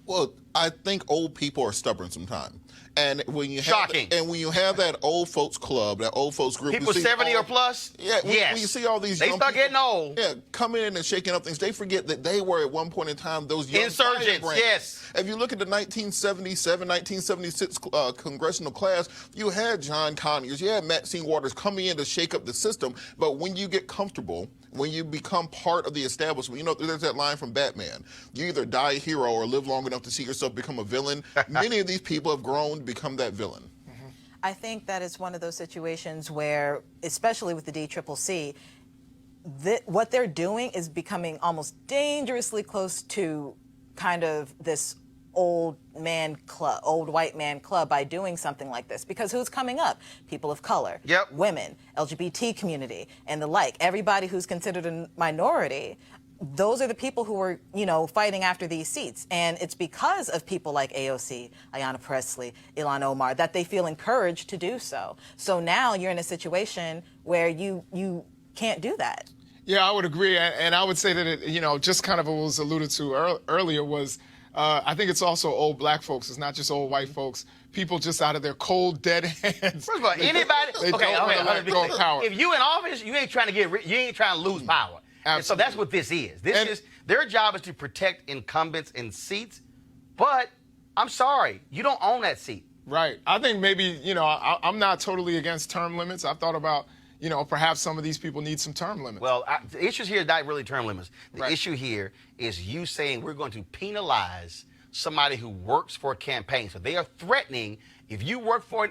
Well, I think old people are stubborn sometimes. And when you have Shocking. when you have that old folks club, that old folks group, People 70 or plus? Yeah, yes. when you see all these they young start people, getting old. Yeah, coming in and shaking up things, they forget that they were at one point in time those young insurgents. Yes. If you look at the 1977, 1976 congressional class, you had John Conyers, you had Maxine Waters coming in to shake up the system. But when you get comfortable, when you become part of the establishment, you know, there's that line from Batman. You either die a hero or live long enough to see yourself become a villain. Many of these people have grown to become that villain. I think that is one of those situations where, especially with the DCCC, what they're doing is becoming almost dangerously close to kind of this old white man club by doing something like this. Because who's coming up? People of color, women, LGBT community, and the like. Everybody who's considered a minority. Those are the people who are, fighting after these seats. And it's because of people like AOC, Ayanna Pressley, Ilhan Omar, that they feel encouraged to do so. So now you're in a situation where you can't do that. Yeah, I would agree. And I would say that, just kind of what was alluded to earlier was I think it's also old black folks. It's not just old white folks. People just out of their cold, dead hands. First of all, anybody. They don't want to let go of power. If you in office, you ain't trying to you ain't trying to lose power. And so that's what this is. Their job is to protect incumbents in seats. But I'm sorry, you don't own that seat. Right. I think maybe, I'm not totally against term limits. I've thought about, perhaps some of these people need some term limits. Well, the issue here is not really term limits. The issue here is you saying we're going to penalize somebody who works for a campaign. So they are threatening, if you work for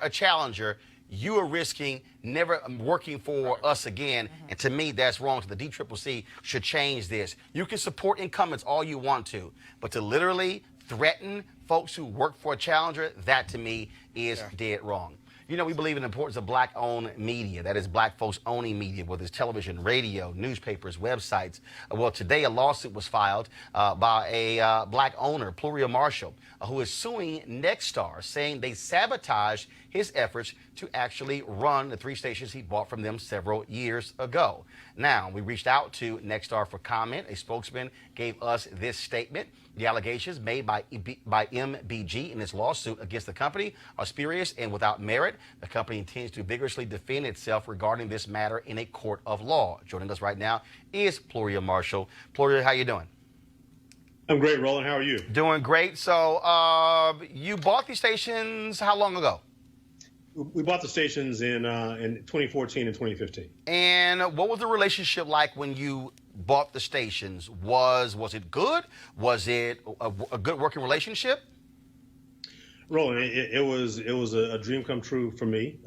a challenger, you are risking never working for us again. And to me, that's wrong. So the DCCC should change this. You can support incumbents all you want to, but to literally threaten folks who work for a challenger, that to me is dead wrong. We believe in the importance of black-owned media. That is, black folks owning media, whether it's television, radio, newspapers, websites. Well, today a lawsuit was filed by a black owner, Pluria Marshall, who is suing Nexstar, saying they sabotaged his efforts to actually run the 3 stations he bought from them several years ago. Now, we reached out to Nexstar for comment. A spokesman gave us this statement. The allegations made by MBG in this lawsuit against the company are spurious and without merit. The company intends to vigorously defend itself regarding this matter in a court of law. Joining us right now is Pluria Marshall. Pluria, how you doing? I'm great, Roland. How are you? Doing great. So you bought these stations how long ago? We bought the stations in 2014 and 2015. And what was the relationship like when you bought the stations? Was it good? Was it a good working relationship? Roland, it was a dream come true for me.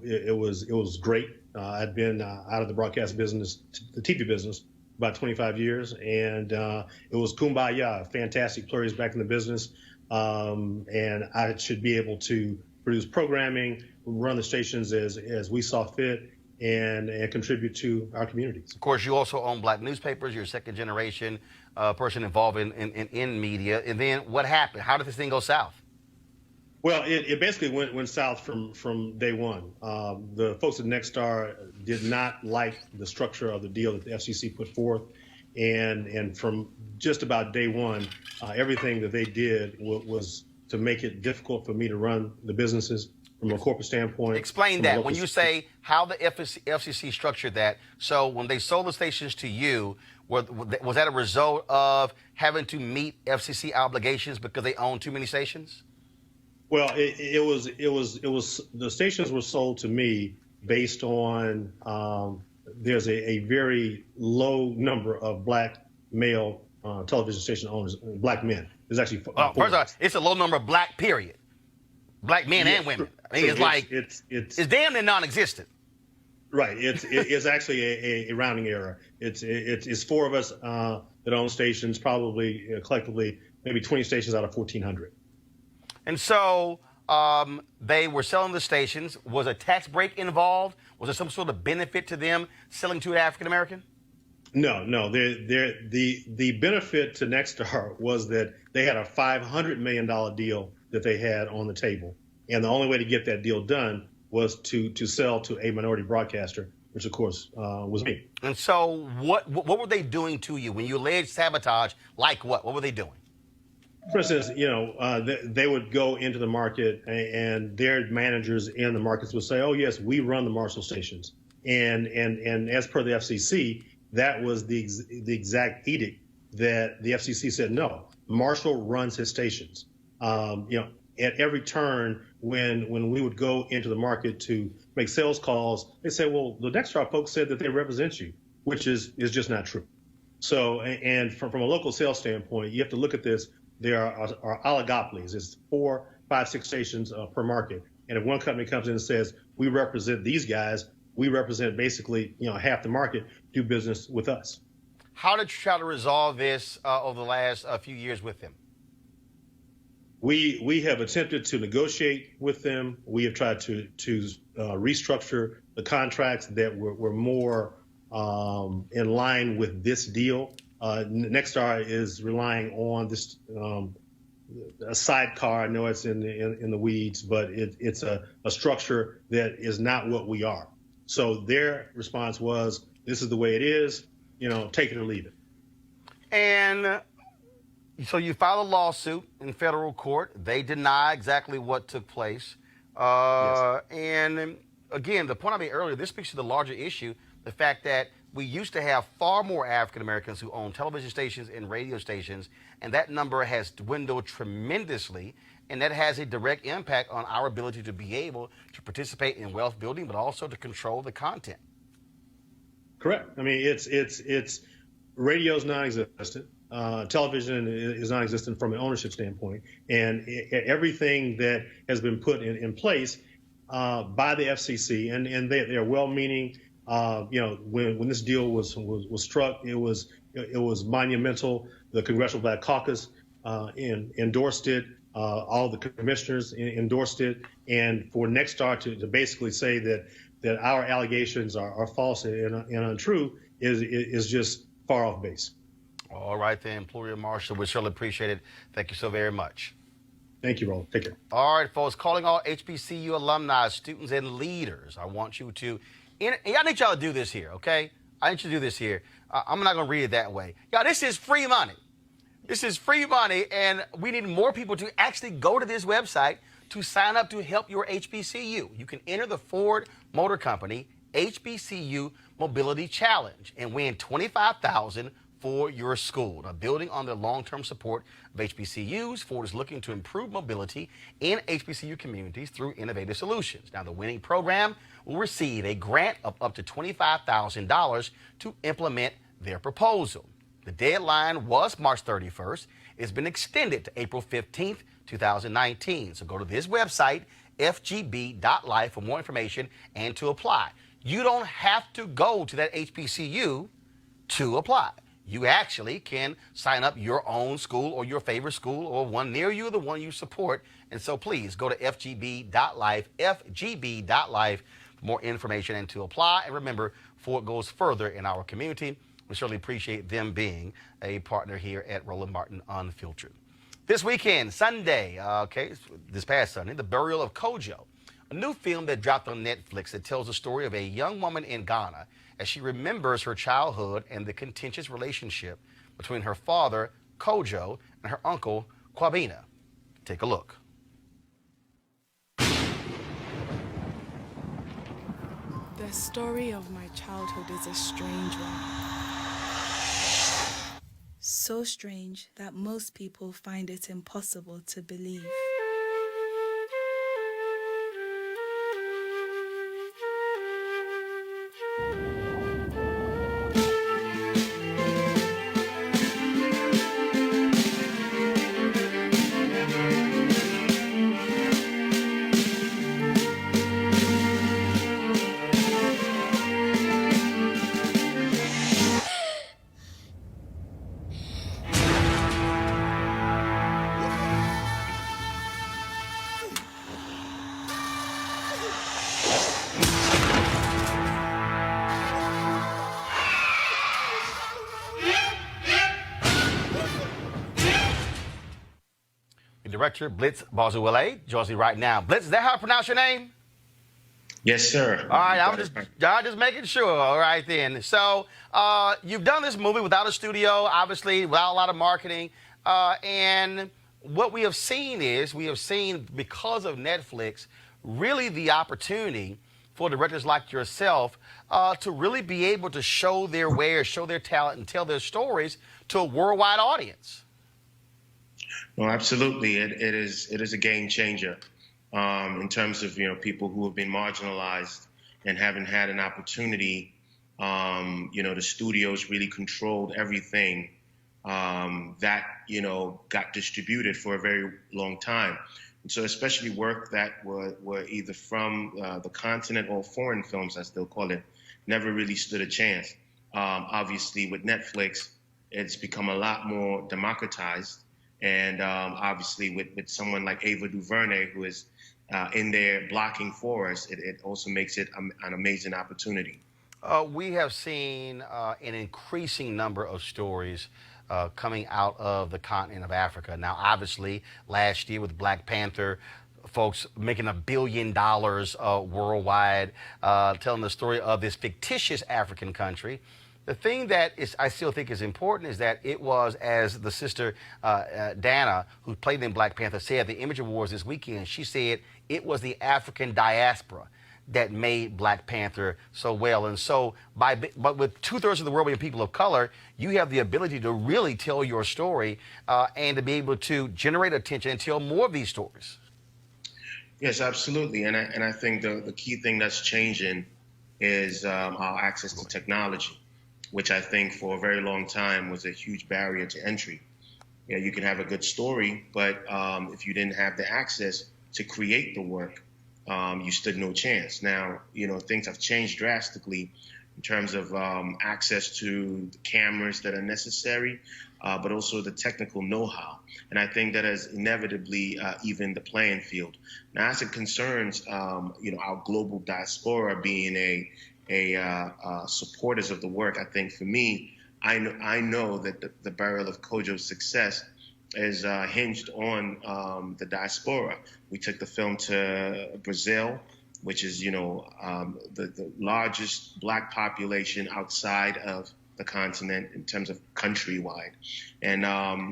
It was great. I'd been out of the broadcast business, the TV business, about 25 years, and it was kumbaya. Fantastic. Pluria's back in the business, and I should be able to produce programming, run the stations as we saw fit, and contribute to our communities. Of course, you also own black newspapers. You're a second-generation person involved in media. And then what happened? How did this thing go south? Well, it basically went south from day one. The folks at Nexstar did not like the structure of the deal that the FCC put forth. And from just about day one, everything that they did was to make it difficult for me to run the businesses from a corporate standpoint. Explain that. When you say how the FCC structured that, so when they sold the stations to you, was that a result of having to meet FCC obligations because they own too many stations? Well, it was the stations were sold to me based on there's a very low number of black male television station owners, black men. There's actually first of all, it's a low number of black, period. Black men and women. I mean, it's damn near non-existent. Right. It's actually a rounding error. It's 4 of us that own stations, probably collectively maybe 20 stations out of 1,400. And so they were selling the stations. Was a tax break involved? Was there some sort of benefit to them selling to an African American? No. The benefit to Nexstar was that they had a $500 million deal that they had on the table. And the only way to get that deal done was to sell to a minority broadcaster, which, of course, was me. And so what were they doing to you? When you alleged sabotage, like what? What were they doing? For instance, they would go into the market and their managers in the markets would say, oh, yes, we run the Marshall stations. And as per the FCC, that was the exact edict that the FCC said, no, Marshall runs his stations. At every turn when we would go into the market to make sales calls, they say, well, the Nexstar folks said that they represent you, which is just not true. So, and from a local sales standpoint, you have to look at this. There are oligopolies. It's 4, 5, 6 stations per market. And if one company comes in and says, we represent these guys, we represent basically, half the market, do business with us. How did you try to resolve this over the last few years with them? We have attempted to negotiate with them. We have tried to restructure the contracts that were more in line with this deal. Nexstar is relying on this a sidecar. I know it's in the weeds, but it's a structure that is not what we are. So their response was, "This is the way it is. Take it or leave it." And So you filed a lawsuit in federal court. They deny exactly what took place. Yes. And again, the point I made earlier, this speaks to the larger issue, the fact that we used to have far more African Americans who own television stations and radio stations, and that number has dwindled tremendously, and that has a direct impact on our ability to be able to participate in wealth building, but also to control the content. Correct. I mean, it's radio's non-existent. Television is non-existent from an ownership standpoint, and everything that has been put in place by the FCC, and they're well-meaning. When this deal was struck, it was monumental. The Congressional Black Caucus endorsed it. All the commissioners endorsed it, and for Nexstar to basically say that our allegations are false and untrue is just far off base. All right, then, Employer Marshall, we surely appreciate it. Thank you so very much. Thank you, Roland. Take care. All right, folks, calling all HBCU alumni, students, and leaders. I want you to, I need y'all to do this here, okay? I need you to do this here. I'm not going to read it that way. Y'all, this is free money. This is free money, and we need more people to actually go to this website to sign up to help your HBCU. You can enter the Ford Motor Company HBCU Mobility Challenge and win $25,000 for your school. Now, building on the long-term support of HBCUs, Ford is looking to improve mobility in HBCU communities through innovative solutions. Now, the winning program will receive a grant of up to $25,000 to implement their proposal. The deadline was March 31st. It's been extended to April 15th, 2019. So go to this website, fgb.life, for more information and to apply. You don't have to go to that HBCU to apply. You actually can sign up your own school or your favorite school or one near you, the one you support. And so please go to fgb.life, fgb.life for more information and to apply. And remember, Ford goes further in our community. We certainly appreciate them being a partner here at Roland Martin Unfiltered. This weekend, Sunday, this past Sunday, the burial of Kojo, a new film that dropped on Netflix that tells the story of a young woman in Ghana as she remembers her childhood and the contentious relationship between her father, Kojo, and her uncle, Kwabena. Take a look. The story of my childhood is a strange one. So strange that most people find it impossible to believe. Director Blitz Bazuwele joins me right now. Blitz, is that how I pronounce your name? Yes, sir. All right, I'm just making sure. All right, then. So you've done this movie without a studio, obviously, without a lot of marketing. And what we have seen because of Netflix, really the opportunity for directors like yourself to really be able to show their wares, show their talent, and tell their stories to a worldwide audience. Well, absolutely. It is a game changer in terms of people who have been marginalized and haven't had an opportunity. The studios really controlled everything that got distributed for a very long time. And so especially work that were either from the continent or foreign films, I still call it, never really stood a chance. Obviously, with Netflix, it's become a lot more democratized. And obviously, with someone like Ava DuVernay, who is in there blocking for us, it also makes it an amazing opportunity. We have seen an increasing number of stories coming out of the continent of Africa. Now, obviously, last year with Black Panther, folks making $1 billion worldwide, telling the story of this fictitious African country The thing that I still think is important is that it was, as the sister Dana, who played in Black Panther, said at the Image Awards this weekend, she said it was the African diaspora that made Black Panther so well. And so, but with 2/3 of the world being people of color, you have the ability to really tell your story and to be able to generate attention and tell more of these stories. Yes, absolutely. And I think the key thing that's changing is our access to technology, which I think for a very long time was a huge barrier to entry. You know, you can have a good story, but if you didn't have the access to create the work, you stood no chance. Now, you know, things have changed drastically in terms of access to the cameras that are necessary, but also the technical know-how. And I think that has inevitably evened the playing field. Now, as it concerns, you know, our global diaspora being supporters of the work, I think for me, I know that the barrel of Kojo's success is hinged on the diaspora. We took the film to Brazil, which is, you know, the largest Black population outside of the continent in terms of countrywide. And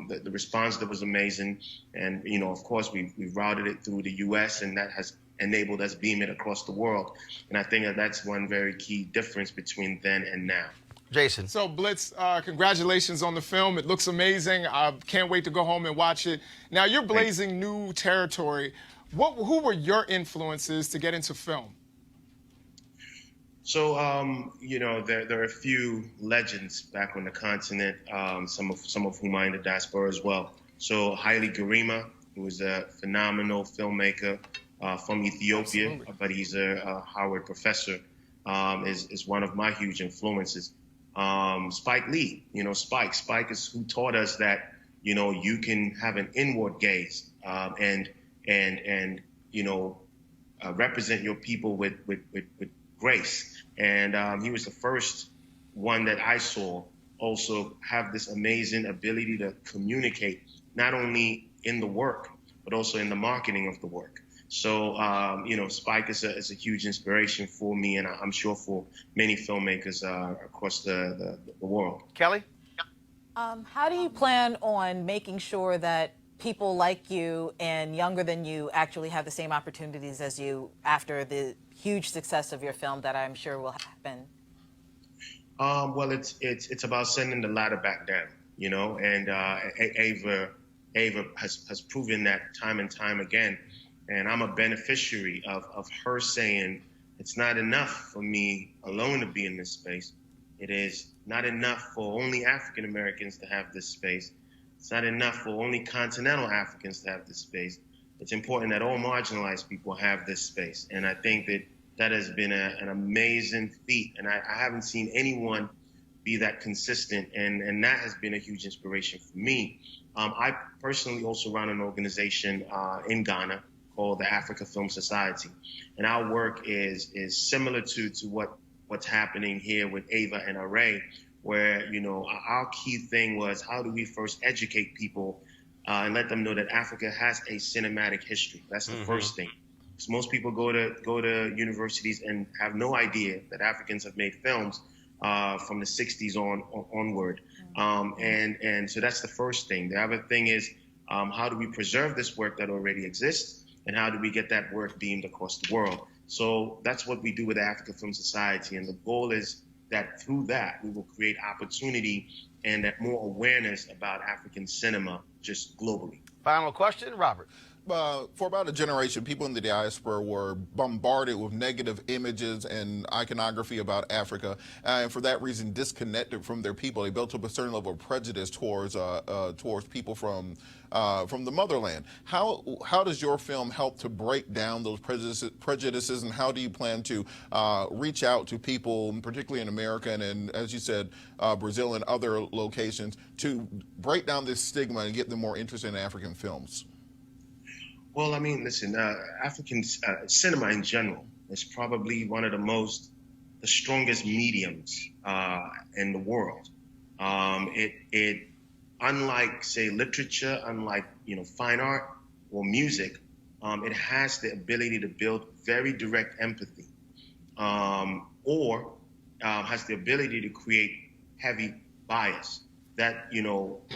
the response that was amazing. And, you know, of course, we routed it through the U.S., and that has enabled us beam it across the world. And I think that's one very key difference between then and now. Jason. So, Blitz, congratulations on the film. It looks amazing. I can't wait to go home and watch it. Now, you're blazing new territory. Who were your influences to get into film? So, you know, there are a few legends back on the continent, some of whom are in the diaspora as well. So, Haile Gerima, who is a phenomenal filmmaker from Ethiopia, Absolutely. but he's a Howard professor, is one of my huge influences. Spike Lee, you know, Spike is who taught us that, you know, you can have an inward gaze and you know, represent your people with grace. And he was the first one that I saw also have this amazing ability to communicate, not only in the work, but also in the marketing of the work. So, you know, Spike is a huge inspiration for me, and I'm sure for many filmmakers across the world. Kelly? How do you plan on making sure that people like you and younger than you actually have the same opportunities as you after the huge success of your film that I'm sure will happen? Well, it's about sending the ladder back down, you know, and Ava has proven that time and time again. And I'm a beneficiary of her saying, it's not enough for me alone to be in this space. It is not enough for only African Americans to have this space. It's not enough for only continental Africans to have this space. It's important that all marginalized people have this space. And I think that has been an amazing feat. And I haven't seen anyone be that consistent. And that has been a huge inspiration for me. I personally also run an organization in Ghana called the Africa Film Society. And our work is similar to what's happening here with Ava and Array, where, you know, our key thing was how do we first educate people and let them know that Africa has a cinematic history. That's the first thing. Because most people go to universities and have no idea that Africans have made films from the 60s onward. And so that's the first thing. The other thing is how do we preserve this work that already exists? And how do we get that work beamed across the world? So that's what we do with the Africa Film Society. And the goal is that through that, we will create opportunity and that more awareness about African cinema just globally. Final question, Robert. For about a generation, people in the diaspora were bombarded with negative images and iconography about Africa, and for that reason, disconnected from their people. They built up a certain level of prejudice towards people from the motherland. How does your film help to break down those prejudices, and how do you plan to reach out to people, particularly in America and as you said, Brazil and other locations, to break down this stigma and get them more interested in African films? Well, I mean, listen, African cinema in general is probably one of the strongest mediums in the world. It unlike, say, literature, unlike, you know, fine art or music, it has the ability to build very direct empathy, or has the ability to create heavy bias that,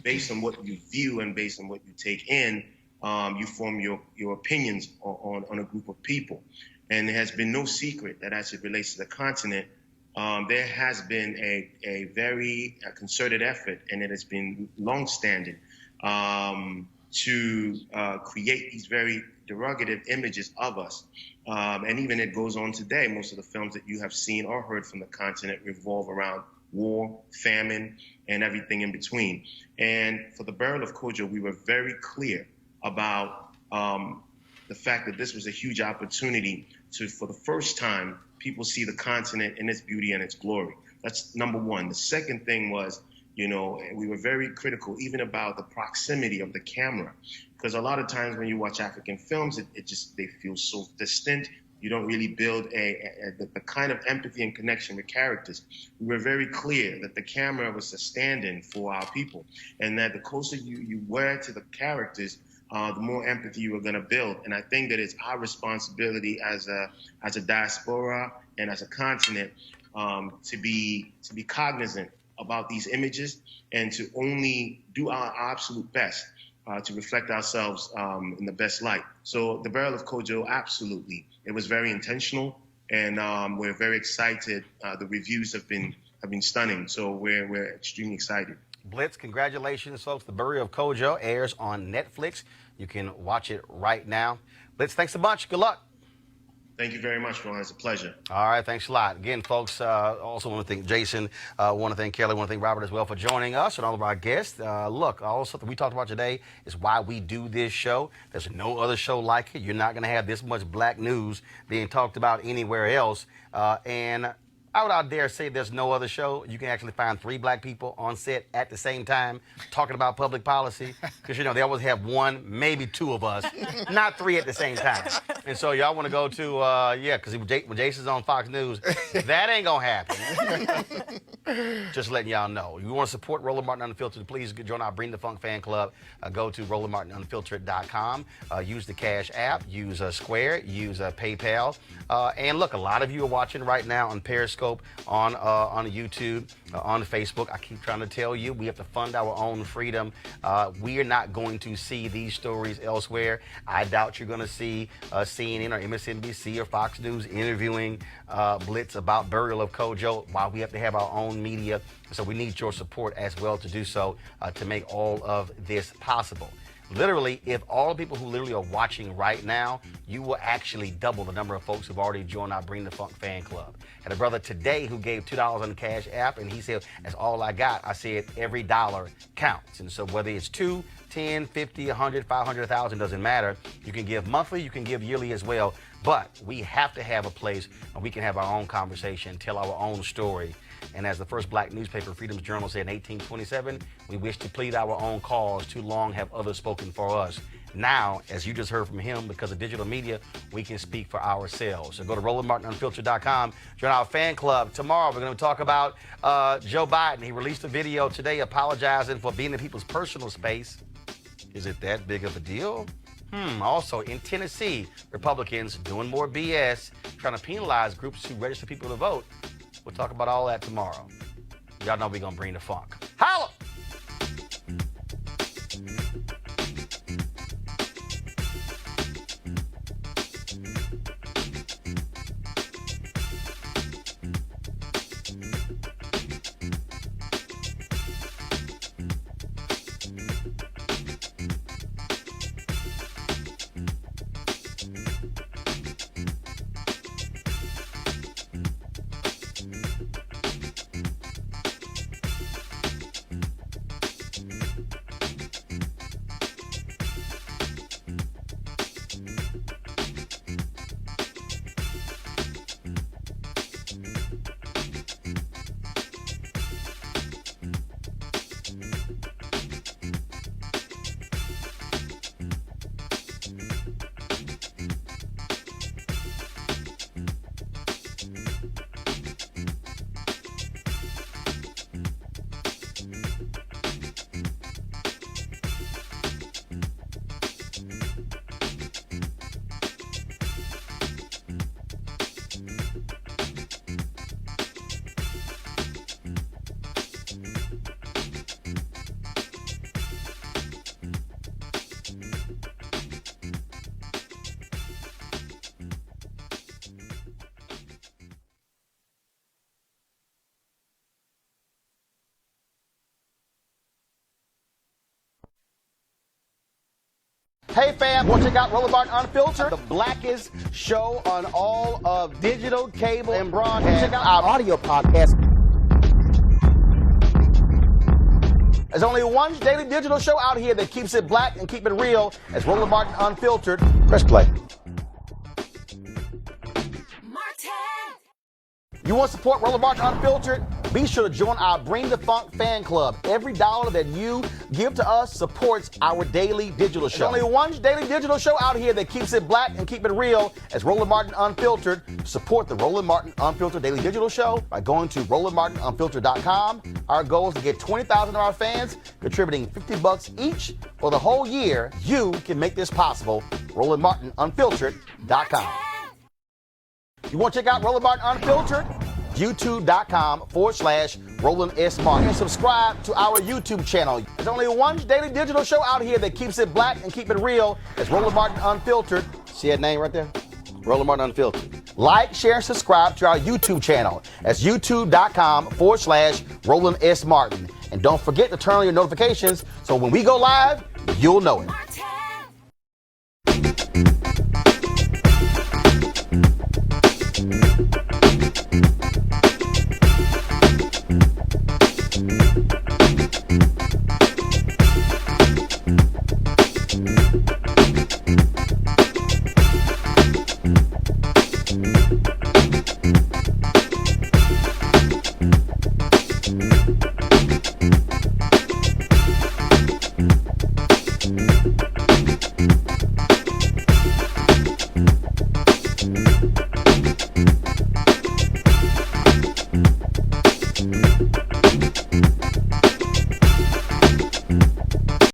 based on what you view and based on what you take in, you form your opinions on a group of people. And it has been no secret that as it relates to the continent, there has been a very concerted effort, and it has been longstanding, to create these very derogative images of us. And even it goes on today. Most of the films that you have seen or heard from the continent revolve around war, famine, and everything in between. And for the burial of Kojo, we were very clear about the fact that this was a huge opportunity to, for the first time, people see the continent in its beauty and its glory. That's number one. The second thing was, we were very critical even about the proximity of the camera, because a lot of times when you watch African films, they feel so distant. You don't really build the kind of empathy and connection with characters. We were very clear that the camera was a stand-in for our people, and that the closer you were to the characters, the more empathy you were going to build. And I think that it's our responsibility as a diaspora and as a continent to be cognizant about these images and to only do our absolute best to reflect ourselves in the best light. So the burial of Kojo, absolutely. It was very intentional, and we're very excited. The reviews have been stunning, so we're extremely excited. Blitz, congratulations, folks. The Burial of Kojo airs on Netflix. You can watch it right now. Blitz, thanks a bunch. Good luck. Thank you very much, Roland. It's a pleasure. All right, thanks a lot. Again, folks, also want to thank Jason, want to thank Kelly, want to thank Robert as well for joining us and all of our guests. Look, all something we talked about today is why we do this show. There's no other show like it. You're not going to have this much black news being talked about anywhere else. And I would out dare say there's no other show. You can actually find 3 black people on set at the same time talking about public policy, because, they always have 1, maybe 2 of us, not 3 at the same time. And so y'all want to go to, because when Jason's on Fox News, that ain't going to happen. Just letting y'all know. You want to support Roland Martin Unfiltered, please join our Bring the Funk fan club. Go to RolandMartinUnfiltered.com. Use the Cash app, use Square, use PayPal. And look, a lot of you are watching right now on Periscope, on YouTube, on Facebook. I keep trying to tell you, we have to fund our own freedom. We are not going to see these stories elsewhere. I doubt you're going to see CNN or MSNBC or Fox News interviewing Blitz about burial of Kojo, while we have to have our own media. So we need your support as well to do so, to make all of this possible. Literally, if all the people who literally are watching right now, you will actually double the number of folks who've already joined our Bring the Funk fan club. Had a brother today who gave $2 on the Cash app, and he said, that's all I got. I said, every dollar counts. And so whether it's 2, 10, 50, 100, 500, 1,000, doesn't matter. You can give monthly, you can give yearly as well. But we have to have a place where we can have our own conversation, tell our own story. And as the first black newspaper, Freedom's Journal, said in 1827, we wish to plead our own cause. Too long have others spoken for us. Now, as you just heard from him, because of digital media, we can speak for ourselves. So go to RolandMartinUnfiltered.com, join our fan club. Tomorrow, we're going to talk about Joe Biden. He released a video today apologizing for being in people's personal space. Is it that big of a deal? Also, in Tennessee, Republicans doing more BS, trying to penalize groups who register people to vote. We'll talk about all that tomorrow. Y'all know we're going to bring the funk. Holla! Hey fam, want to check out Roland Martin Unfiltered, the blackest show on all of digital, cable, and broadcast. Check out our audio podcast. There's only one daily digital show out here that keeps it black and keep it real. It's Roland Martin Unfiltered. Press play. You want to support Roland Martin Unfiltered? Be sure to join our Bring the Funk fan club. Every dollar that you give to us supports our daily digital show. There's only one daily digital show out here that keeps it black and keep it real. It's Roland Martin Unfiltered. Support the Roland Martin Unfiltered daily digital show by going to RolandMartinUnfiltered.com. Our goal is to get 20,000 of our fans contributing $50 each for the whole year. You can make this possible. RolandMartinUnfiltered.com. You want to check out Roland Martin Unfiltered? YouTube.com/Roland S. Martin. And subscribe to our YouTube channel. There's only one daily digital show out here that keeps it black and keep it real. It's Roland Martin Unfiltered. See that name right there? Roland Martin Unfiltered. Like, share, and subscribe to our YouTube channel. That's YouTube.com/Roland S. Martin. And don't forget to turn on your notifications so when we go live, you'll know it.